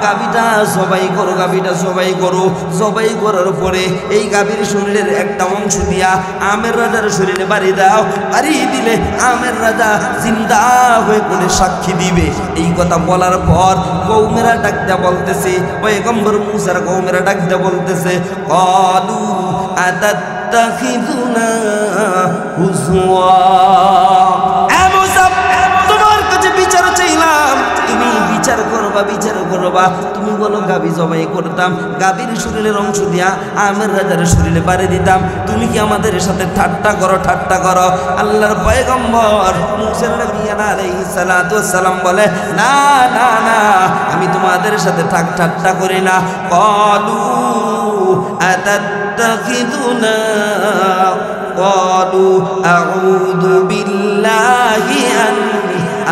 গাবিটা জবাই করো, গাবিটা জবাই করো। জবাই করার পরে এই গাবির শরীরের একটা অংশ দিয়া আমের রাজার শরীরে বাড়ি দাও। বাড়ি দিলে আমের রাজা জিন্দা হয়ে করে সাক্ষী দিবে। এই কথা বলার পর কওমেরা ডাকতে বলতেছে, পয়গম্বর মুসার কওমেরা ডাকতে বলতেছে, ক্বালু আতাত্তাখিযুনা হুজওয়া। এ মুসা, তোমার কাছে বিচার চাইলাম, তুমি বিচার করো করবা, বিচার করবা। তুমি বলো গাবি জবাই করতাম, গাবির শরীরের অংশ দিয়া আমের রাজার শরীরে বাড়ি দিতাম। তুমি কি আমাদের সাথে ঠাট্টা করো, ঠাট্টা করো? আল্লাহর পয়গম্বর মুসা নবী আলাইহিস সালাতু ওয়াস সালাম বলে, না না না, আমি তোমাদের সাথে ঠাট্টা করি না। ক্বালু আতাত্তাখিযুনা ক্বালু আউযু বিল্লাহি আন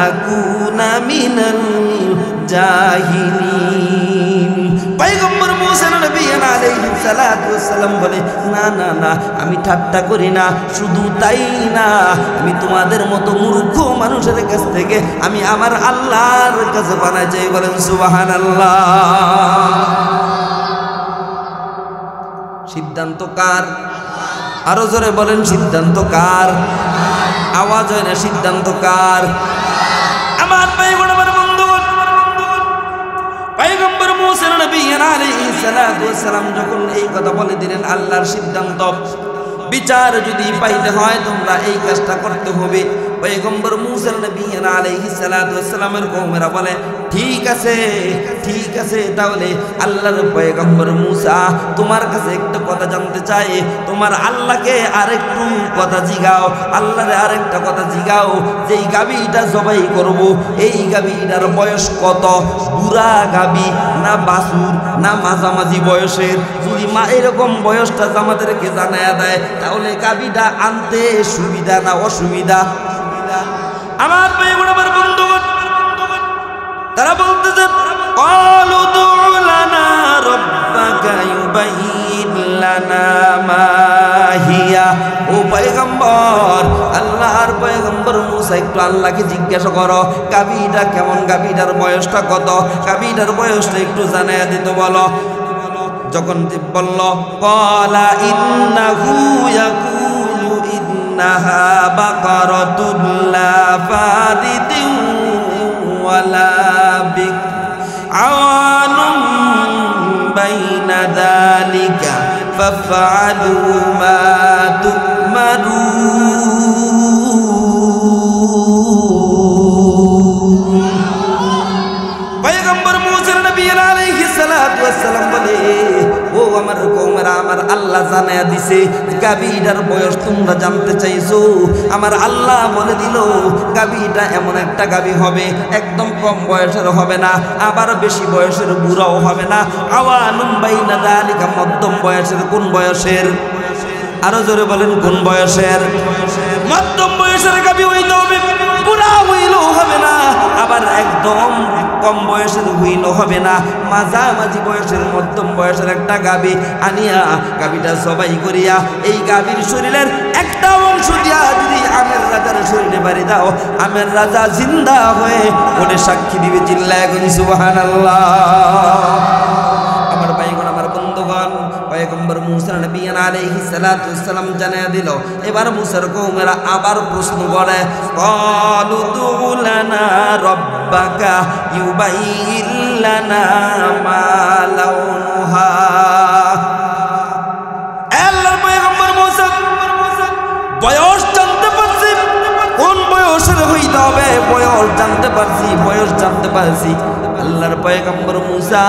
আকুনা মিনাল জাহিলিন। পয়গম্বর মুসা নবী আলাইহিস সালাতু ওয়াস সালাম বলে, না না না, আমি ঠাট্টা করি না। শুধু তাই না, আমি তোমাদের মতো মূর্খ মানুষের কাছ থেকে আমি আমার আল্লাহর কাছে পানা চাই। বলেন সুবহানাল্লাহ। সিদ্ধান্ত কার? আরো জোরে বলেন, সিদ্ধান্ত কার? আওয়াজ হয় না, সিদ্ধান্ত কার? আমার পয়গম্বর বন্ধুগণ, পয়গম্বর মুসা নবী আলাইহিস সালাতু ওয়াস সালাম যখন এই কথা বলে দিলেন, আল্লাহর সিদ্ধান্ত, বিচার যদি পাইতে হয় তোমরা এই কাজটা করতে হবে। পয়গম্বর মুসা নবী আলাইহিস সালাতু ওয়াস সালামের কওমেরা বলে, ঠিক আছে ঠিক আছে, তাহলে আল্লাহর পয়গম্বর মুসা তোমার কাছে একটা কথা জানতে চাই, তোমার আল্লাহকে আরেকটু কথা জিগাও, আল্লাহরে আরেকটা কথা জিগাও, যে এই গাভীটা জবাই করব, এই গাভীটার বয়স কত? বুড়া গাভী না বাছুর না মাঝামাঝি বয়সের? যদি মা এরকম বয়সটা আমাদেরকে জানায়া দেয়, তাহলে গাভীটা আনতে সুবিধা না অসুবিধা? আমার পয়গম্বর বন্ধুগণ, তারা বলতেছে, ক্বালু দু'ু লানা রাব্বাকা ইউবাইয়িন লানা মা হিয়া। ও পয়গম্বর, আল্লাহর পয়গম্বর মুসা, একটু আল্লাহকে জিজ্ঞাসা করো গাভীটা কেমন, গাভীটার বয়সটা কত, গাভীটার বয়সটা একটু জানাইয়া দিতে বলো। যখন বলল, ক্বালা ইন্নাহু ইয়াকুলু ইন্নাহা বাকারাতুন লা ফারিদিন ওয়ালা বিক আওয়ানুম বাইনা যালিকা ফাফআলু মা তু'মারুন। পয়গম্বর মুসা নবী আলাইহিস সালাতু ওয়াস সালাম বলে, ও আমার কওমেরা, আমার আল্লাহ জানায়া দিছে গাভীটার বয়স তোমরা জানতে চাইছো। আমার আল্লাহ বলে দিল গাভীটা এমন একটা গাভী হবে, একদম কম বয়সের হবে না, আবার বেশি বয়সের বুড়াও হবে না। আওয়ানুম বাইনা যালিকা, মধ্যম বয়সের। কোন বয়সের? আরো জোরে বলেন, কোন বয়সের? মধ্যম বয়সের গাভী হইতে হবে, বুড়া হইলেও হবে না, আবার একদম কম বয়সের হইলেও হবে না, মাঝামাঝি বয়সের মধ্যম বয়সের একটা গাভী আনিয়া গাভীটা জবাই করিয়া এই গাভীর শরীরের একটা অংশ দিয়া যদি আমের রাজার শরীরে বাড়ি দাও, আমের রাজা জিন্দা হয়ে ওরে সাক্ষী দিবে। চিল্লায় করি সুবহানাল্লাহ। আমার ভাইগণ, আমার বন্ধুগণ, পয়গম্বর মুসা নবী আলাইহিস সালাতু ওয়াস সালাম জানায়া দিল। এবার মুসার কওমেরা আবার প্রশ্ন করে, ক্বালু দু'ু লানা রাব্বাকা ইউবাইয়িন লানা মা লাউনুহা। আল্লাহর পয়গম্বর মুসা বয়স জানতে পারছি, কোন বয়সের হইতে হবে বয়স জানতে পারছি, বয়স জানতে পারছি। আল্লাহর পয়গম্বর মুসা,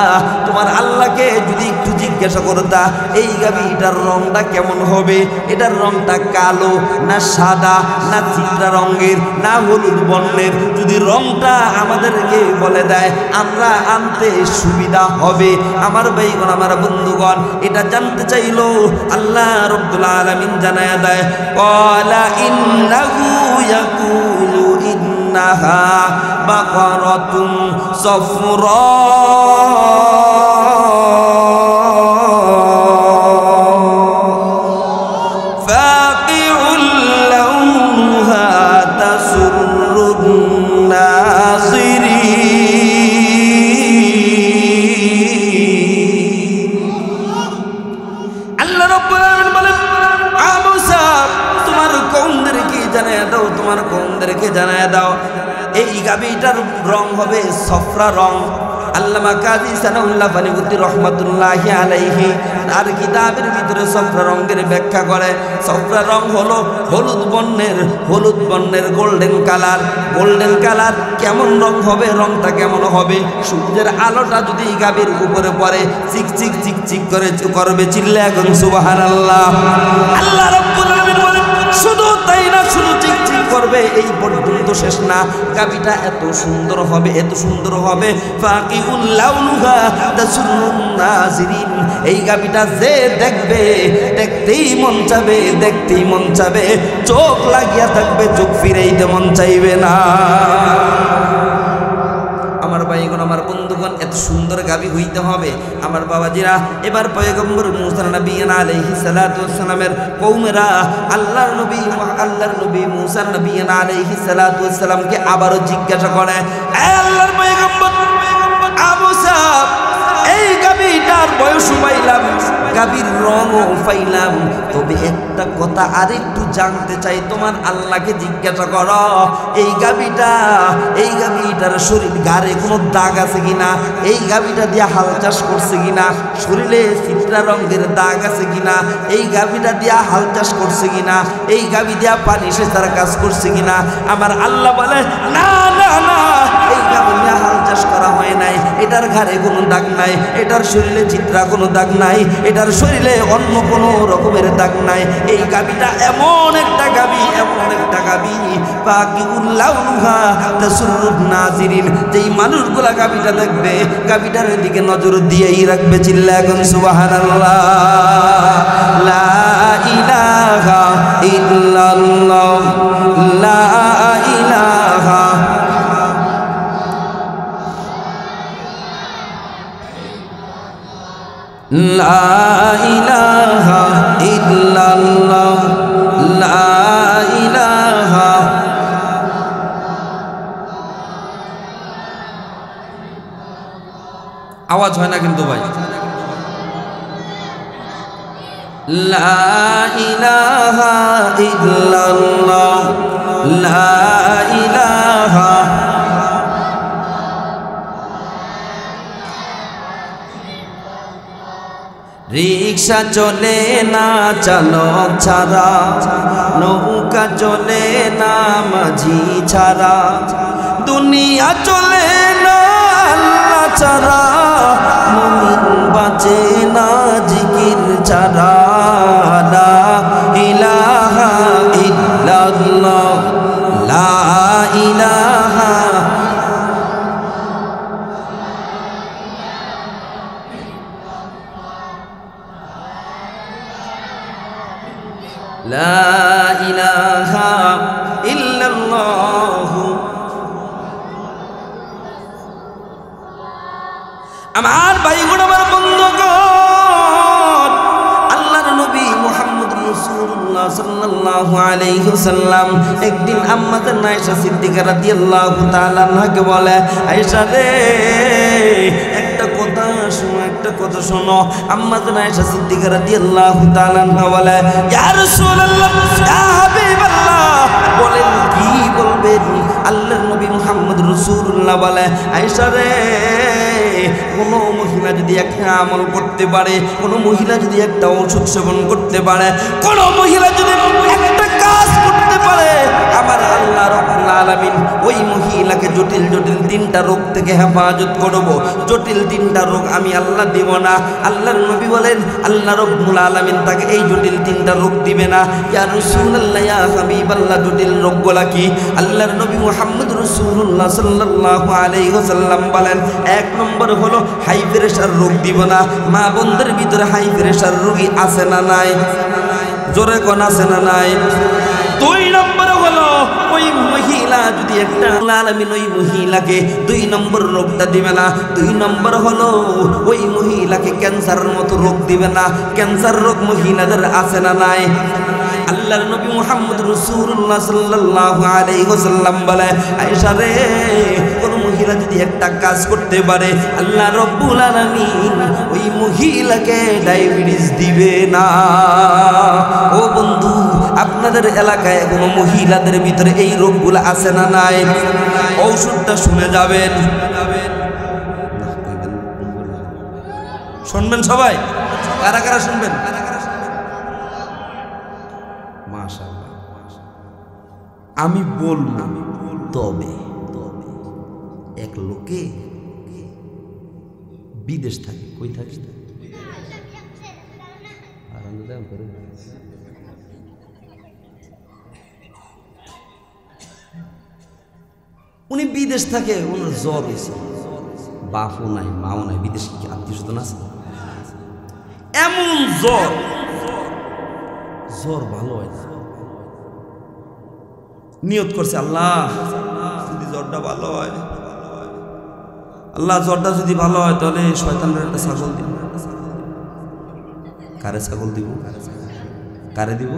তোমার আল্লাহকে যদি একটু জিজ্ঞাসা করতা এই গাভীটার রংটা কেমন হবে, এটার রংটা কালো না সাদা না চিত্রা রঙের না হলুদ বর্ণের, যদি রংটা আমাদেরকে বলে দেয় আমরা আনতে সুবিধা হবে। আমার ভাইগণ, আমার বন্ধুগণ, এটা জানতে চাইলো। আল্লাহ রাব্বুল আলামিন জানায়া দেয়, ক্বালা ইন্নাহু ইয়াকুলু ইন্নাহা বাকারাতুন সফরা ফাকিউল লাউনুহা তাসুরুন নাযিরিন। আল্লাহ রাব্বুল আলামিন বলেন, আ মুসা, তোমার কওমদেরকে জানায়া দাও, তোমার কওমদেরকে জানায়া দাও এই গাভীটার রং হবে সফরা রং। আল্লামা কাজী সানাউল্লাহ ফানিউদ্দিন রহমাতুল্লাহি আলাইহি তার কিতাবের ভিতরে সফরা রঙের ব্যাখ্যা করে। সফরা রং হলো হলুদ বর্ণের গোল্ডেন কালার। গোল্ডেন কালার কেমন রং হবে, রংটা কেমন হবে? সূর্যের আলোটা যদি গাভীর উপরে পড়ে চিকচিক চিকচিক করে করবে। চিল্লা এখন সুবহানাল্লাহ। আল্লাহ রাব্বুল আলামিন বলেন শুধু তাই না, শুধু চিকচিক করবে এই পর্যন্ত শেষ না, গাভীটা এত সুন্দর হবে, এত সুন্দর হবে। ফাকিউল লাউনুহা তাসুরুন নাজিরিন, এই গাভীটা যে দেখবে দেখতেই মন চাবে, দেখতেই মন চাবে, চোখ লাগিয়া থাকবে, চোখ ফিরাইতে মন চাইবে না। আমার ভাইগণ, আমার বন্ধুগণ, এত সুন্দর গাভী হইতে হবে আমার বাবাজিরা। এবার পয়গম্বর মুসা নবী আলাইহিস সালাতু ওয়াস সালামের কওমেরা আল্লাহর নবী মুসা নবী আলাইহিস সালাতু ওয়াস সালামকে আবারও জিজ্ঞাসা করে, এ আল্লাহর পয়গম্বর আবু সাব, এই গাভীটার বয়স পাইলাম, গাভীর রঙও পাইলাম, তবে একটা কথা আরেকটু জানতে চাই, তোমার আল্লাহকে জিজ্ঞাসা করো এই গাভীটার শরীর গাড়ে কোনো দাগ আছে কিনা, এই গাভীটা দিয়া হাল চাষ করছে কিনা, শরীরে চিত্রা রঙের দাগ আছে কিনা, এই গাভীটা দিয়া হাল চাষ করছে কিনা, এই গাভী দিয়া পানি সেচার কাজ করছে কিনা। আমার আল্লাহ বলে না না না, এই গাভী দিয়া হাল চাষ করা হয় নাই, এটার ঘাড়ে কোনো দাগ নাই, এটার শরীরে চিত্রা কোনো দাগ নাই, এটার শরীরে অন্য কোনো রকমের দাগ নাই। এই গাভীটা এমন একটা গাভী ফাকিউল লাউনুহা তাসুরুন নাজিরিন, যেই মানুষগুলা গাভীটা দেখবে গাভীটার দিকে নজর দিয়েই রাখবে। চিল্লা এখন সুবহানাল্লাহ। লা ইলাহা ইল্লাল্লাহ, লা ইলাহা লা ইলাহা ইল্লাল্লাহ, লা ইলাহা। আওয়াজ হয় না কিন্তু ভাই। লা ইলাহা ইল্লাল্লাহ, লা ইলাহা। রিক্সা চলে না চালক ছাড়া, নৌকা চলে না মাঝি ছাড়া, দুনিয়া চলে না আল্লাহ ছাড়া, মুমিন বাঁচে না জিকির ছাড়া। লা ইলাহা ইল্লাল্লাহ, লা ইলাহা। লা ইলাহা ইল্লাল্লাহ। আমার ভাইগণ, আমার বন্ধুগণ, আল্লাহর নবী মুহাম্মদ রাসূলুল্লাহ সাল্লাল্লাহু আলাইহি ওয়াসাল্লাম একদিন আম্মাজান আয়েশা সিদ্দিকা রাদিয়াল্লাহু তাআলা আনহাকে বলে, আয়েশা রে একটা কথা শোনো। আম্মাজান আয়েশা সিদ্দিকা রাদিয়াল্লাহু তাআলা আনহা বলে, ইয়া রাসূলুল্লাহ, ইয়া হাবিবাল্লাহ, বলেন কি বলবেন? আল্লাহর নবী মুহাম্মদ রাসূলুল্লাহ বলে, আয়েশা রে কোনো মহিলা যদি একটা আমল করতে পারে, কোনো মহিলা যদি একটা ওষুধ সেবন করতে পারে, কোনো মহিলা যদি একটা কাজ করতে পারে, আমার আল্লাহ রাব্বুল আলামিন ওই মহিলাকে জটিল তিনটা রোগ থেকে হেফাজত করব। জটিল তিনটা রোগ আমি আল্লাহ দেব না। আল্লাহর নবী বলেন আল্লাহ রাব্বুল আলামিন তাকে এই জটিল তিনটা রোগ দিবে না। ইয়া রাসূলুল্লাহ, ইয়া হাবিবাল্লাহ, জটিল রোগগুলা কি? আল্লাহর নবী মুহাম্মদ রাসূলুল্লাহ সাল্লাল্লাহু আলাইহি ওয়াসাল্লাম বলেন, এক নম্বর হলো হাই প্রেশার রোগ দিব না। মা বোনদের ভিতরে হাই প্রেশার রোগী আছে না নাই? জোরে কোন আছে না নাই? দুই নম্বর হলো ওই মহিলা যদি একটা আলামিন ওই মহিলাকে দুই নম্বর রোগটা দিবে না। দুই নম্বর হলো ওই মহিলাকে ক্যান্সারের মতো রোগ দিবে না। ক্যান্সার রোগ মহিলাদের আছে না নাই? আল্লাহর নবী মুহাম্মদ রাসূলুল্লাহ সাল্লাল্লাহু আলাইহি ওয়াসাল্লাম বলে, আয়েশা রে কোন মহিলা যদি একটা কাজ করতে পারে, আল্লাহ রাব্বুল আলামিন ওই মহিলাকে ডায়াবেটিস দিবে না। ও বন্ধু, আপনাদের এলাকায় কোনো মহিলাদের ভিতরে এই রোগগুলো আছে না নাই? ঔষধটা শুনে যাবেন, শুনবেন সবাই। কারা কারা শুনবেন? মাশাআল্লাহ। আমি বলবো তবে এক লোকে বিদেশ থাকে, কই থাকে? উনি বিদেশ থাকে, ওনার জ্বর হয়েছে, বাপও নাই মাও নাই, বিদেশ কি আত্মীয় স্বজন আছে? এমন জ্বর, জ্বর ভালো হয় না। নিয়ত করছে, আল্লাহ যদি জ্বরটা ভালো হয়, আল্লাহ জ্বরটা যদি ভালো হয় তাহলে শয়তানের একটা ছাগল দিব। কারে ছাগল দিব? কারে দিব?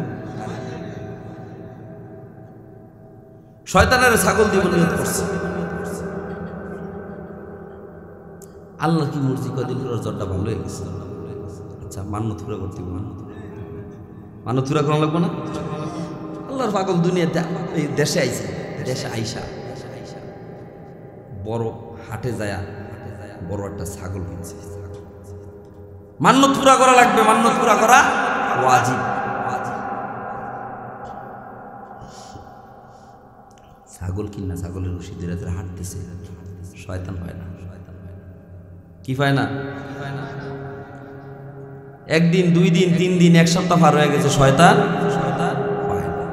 শয়তানের ছাগল দিব নিয়ত করছে। আল্লাহ কি মর্জি, কদিন করে জ্বরটা ভালো হয়ে গেছে। আচ্ছা মান্যত পুরা করতে হবে, মান্যত পুরা করা লাগবো না? আল্লাহর পাগল দুনিয়াতে এই দেশে আইছে, দেশে আইসা বড় হাটে যায় বড় একটা ছাগল কিনছে। মান্যত পুরা করা লাগবে, মান্যত পুরা করা ওয়াজিব। ছাগল কিনা, ছাগলের রশি ধরে ধরে হাঁটতেছে, শয়তান হয় না। কি পায় না? একদিন, 2 দিন, 3 দিন, 1 সপ্তাহ পার হয়ে গেছে, শয়তান পায় না।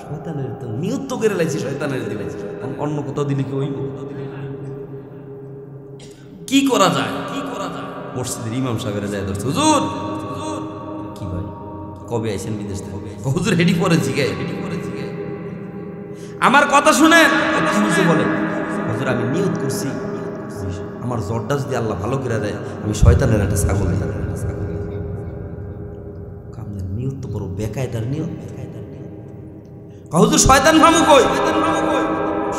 শয়তানের তো নিয়ত তো করে লাইছি, শয়তানের দিলে অন্য কোথাও দিলে কি ওই কি করা যায়? মসজিদের ইমাম সাহেবের যায় ধরছে, হুজুর কি ভাই কবে আইছেন বিদেশ থেকে? হুজুর হেডি পরে জিগায়, আমার কথা শুনেন। কি হয়েছে বলে? হুজুর আমি নিয়ত করছি, আমার জ্বরটা যদি আল্লাহ ভালো করে দেয় আমি শয়তানের একটা ছাগল দিই। নিয়ত তো বড় বেকায়দার নিয়ত। হুজুর শয়তান ভামু কই?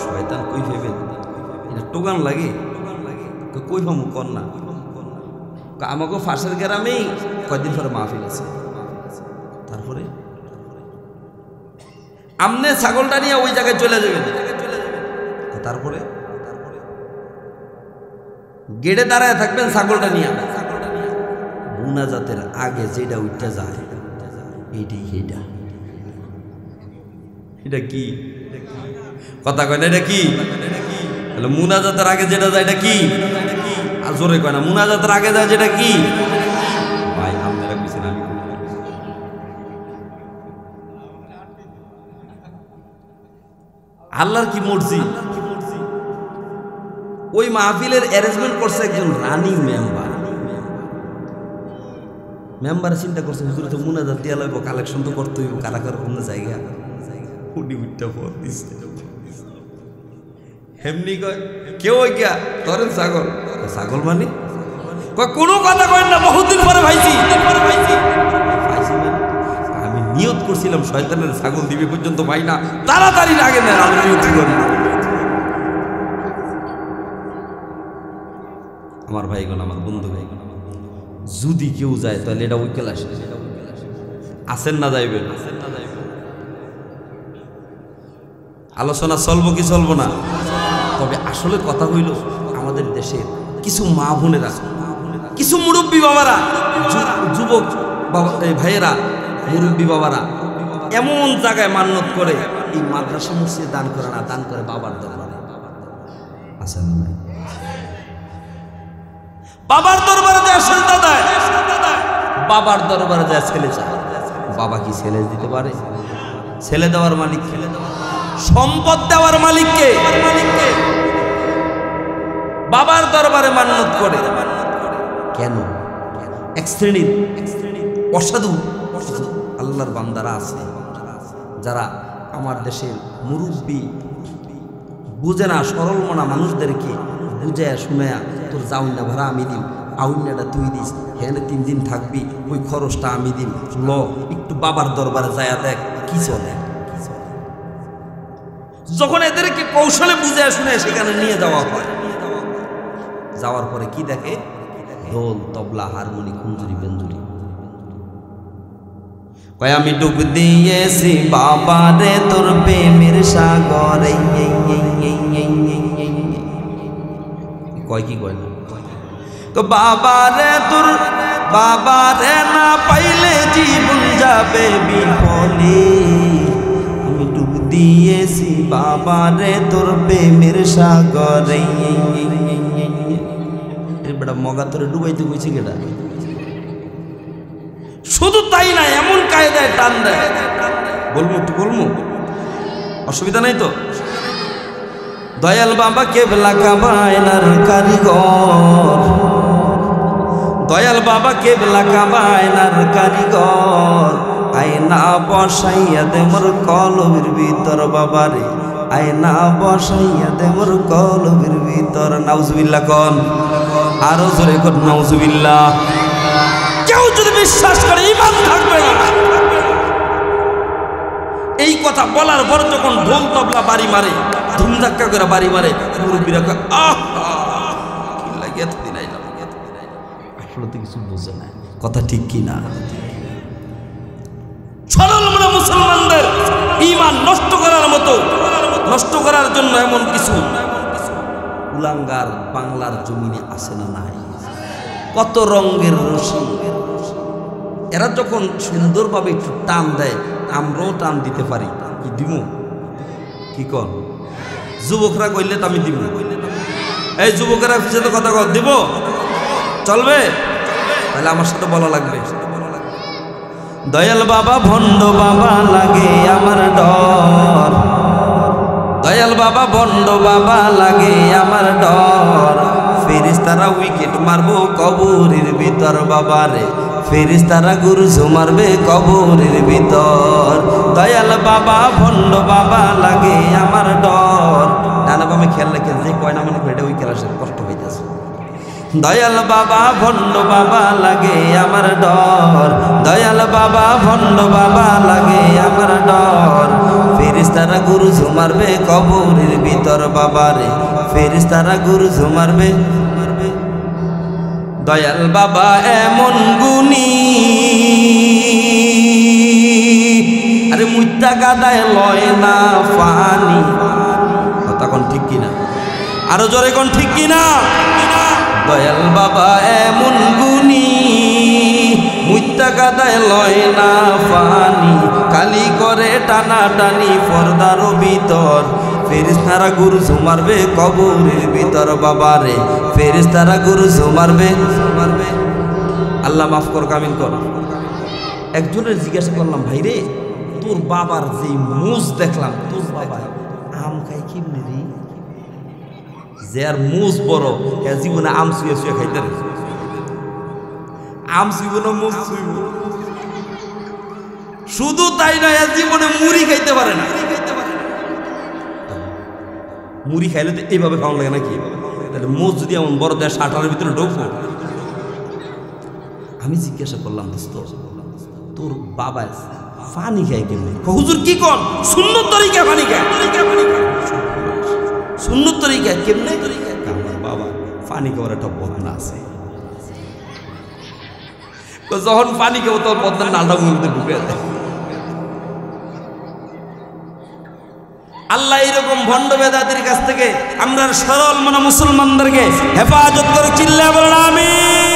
শয়তান কই ভেবেন? এটা টোগান লাগে, কই ভামু কর না। আমাকে ফাঁসের গ্রামেই কয়েকদিন পরে মাহফিল আছে, তারপরে আমনে ছাগলটা নিয়ে ওই জায়গায় চলে যাবেন। তারপরে গেটে দাঁড়ায় থাকবেন ছাগলটা নিয়ে। মুনাজাতের আগে যেটা উঠতে যায় এইটাই, এটা কি কথা কয় না? এটা কি? মুনাজাতের আগে যেটা যায় এটা কি? আর জোরে কয় না, মুনাজাতের আগে যায় যেটা কি? ভাই আপনারা বুঝছেন, আমি আল্লাহর কি মর্জি। ওই মাহফিলের অ্যারেঞ্জমেন্ট করছে একজন রানিং মেম্বার চিন্তা করছে, হুজুর তো মুনাজাত দিয়া লাগবো, কালেকশন তো করতে হইব, কারা কার কোন জায়গা হেমনি কয় কেউ ওই গিয়া ধরেন ছাগল। ছাগল মানে কোনো কথা কয় না, বহুদিন পরে ভাইছি। আমি নিয়ত করছিলাম শয়তানের ছাগল দিবে পর্যন্ত ভাই না, তাড়াতাড়ি লাগে না, আমি নিয়ত করি। আমার ভাইগণ, আমার বন্ধু ভাইগণ, যদি কেউ যায় তাহলে এটা ওই ক্লাস আসেন না যাইবেন। আলোচনা চলবো কি চলবো না? তবে আসলে কথা হইল, আমাদের দেশের কিছু মা বোনেরা, কিছু মুরব্বী বাবারা, যুবক ভাইয়েরা, মুরব্বী বাবারা এমন জায়গায় মান্যত করে, এই মাদ্রাসা মসজিদে দান করে না, দান করে বাবার দরবারে। আসেন না? বাবার দরবারে যায় সেজদা দেয়, বাবার দরবারে যায় ছেলে চায়। বাবা কি ছেলে দিতে পারে? ছেলে দেওয়ার মালিক, সম্পদ দেওয়ার মালিককে। বাবার দরবারে মান্যত করে কেন? এক শ্রেণীর অসাধু আল্লাহর বান্দারা আছে, যারা আমার দেশের মুরব্বী বুঝে না, সরল মনা মানুষদেরকে বুঝায়া শুনায়া, তোর যাউন্না ভাড়া আমি দিম, আউন্নাটা তুই দিস, হ্যাঁ 3 দিন থাকবি, ওই খরচটা আমি দিম, ল একটু বাবার দরবারে যায়া দেখ কি চলে। যখন এদেরকে কৌশলে বুঝায়া শুনে সেখানে নিয়ে যাওয়া হয়, যাওয়ার পরে কি দেখে? ঢোল, তবলা, হারমোনি, কুঞ্জুরি, বেঞ্জুরি। কয় আমি ডুব দিয়েছি বাবা রে তোর প্রেমের সাগরে। কয় কি কয় না? তো বাবা রে তোর বাবারে না পাইলে জীবন যাবে বিফলে, আমি ডুব দিয়েছি বাবারে তোর প্রেমের সাগরে। বেটা মগা তোরে ডুবাইতে কইছে কেটা? শুধু তাই না, এমন কায়দায় টান দেয়, বলবো একটু বলবো, অসুবিধা নাই তো? দয়াল বাবা কেবলা কাবায়নার কারিগর, দয়াল বাবা কেবলা কাবায়নার কারিগর, আয়না বসাইয়া দে মোর কলবের ভিতর বাবারে, আয়না বসাইয়া দে মোর কলবের ভিতর। নাউজুবিল্লাহ কোন, আরো জোরে কোন নাউজুবিল্লাহ। কেউ যদি বিশ্বাস করে ঈমান থাকবে না। এই কথা বলার পর যখন ঢোল তবলা বাড়ি মারে, ধুমধাক্কা করে বাড়ি মারে, মুরব্বীরা কয় আহ কি লাগে এতদিন আইলাম, আসলে তো কিছু বোঝে না। কথা ঠিক কি না? সরল মনা মুসলমানদের ঈমান নষ্ট করার মতো, নষ্ট করার জন্য এমন কিছু কুলাঙ্গার বাংলার জমিনে আসে না নাই? কত রঙের রশি, এরা যখন সুন্দরভাবে একটু টান দেয়, আমরাও টান দিতে পারি। কি দিব? কি কর? যুবকরা কইলে তো আমি দিব। এই যুবকেরা সাথে কথা কর, দিব? চলবে? তাহলে আমার সাথে বলা লাগবে। দয়াল বাবা ভণ্ড বাবা লাগে আমার ডর, দয়াল বাবা ভণ্ড বাবা লাগে আমার ডর, ফেরেশতারা উইকেট মারবো কবরের ভিতর বাবারে, ফেরেশতারা গুরুজু মারবে কবরের ভিতর। দয়াল বাবা ভণ্ড বাবা লাগে আমার ডর। ডানা বামে খেয়াল রেখে যে কয় না মনে করে এটা ওই ক্লাসের কষ্ট হইতেছে। দয়াল বাবা ভণ্ড বাবা লাগে আমার ডর, দয়াল বাবা ভণ্ড বাবা লাগে আমার ডর, ফেরেশতারা গুরুজু মারবে কবরের ভিতর বাবারে, ফেরেশতারা গুরুজু মারবে। দয়াল বাবা এমন গুণী, আরে মুইতা গাদায় লয় না পানি। কথা কোন ঠিক কিনা? আরো জোরে কোন ঠিক কিনা? দয়াল বাবা এমন গুণী, মুইতা গাদায় লয় না পানি, কালি করে টানা টানি পর্দার ভিতর, ফেরেশতারা গুরুজু মারবে কবরের ভিতর বাবারে, ফেরেশতারা গুরুজু মারবে। আল্লাহ মাফ কর, কামিল কর। একজনের জিজ্ঞাসা করলাম, ভাই রে তোর বাবার যে মুজ দেখলাম, তোর বাবা আম খাই কেমনে রে? যে আর মুজ বড়, এ জীবনে আম শুয়ে শুয়ে খাইতে রে, আম শুইব না মুজ শুইব। শুধু তাই না, এ জীবনে মুড়ি খাইতে পারে না। মুড়ি খাইলে তো এইভাবে খাওয়ান লাগে নাকি? তাহলে মোজ যদি এমন বড় দেয় 60-এর ভিতরে ঢোকবো। আমি জিজ্ঞাসা করলাম, দোস্ত তোর বাবা পানি খায় কেমনে? হুজুর কি কন? সুন্নত তরিকা পানি খায়, সুন্নত তরিকা কেমনে? আমার বাবা পানি খাওয়ার একটা বদনা আছে, যখন পানি খাবো তখন বদনা নালটা মুখে ঢুকে যায়। আল্লাহ এরকম ভণ্ড বেদাতির কাছ থেকে আমরা সরল মনা মুসলমানদেরকে হেফাজত করে। চিল্লায়া বলেন আমিন।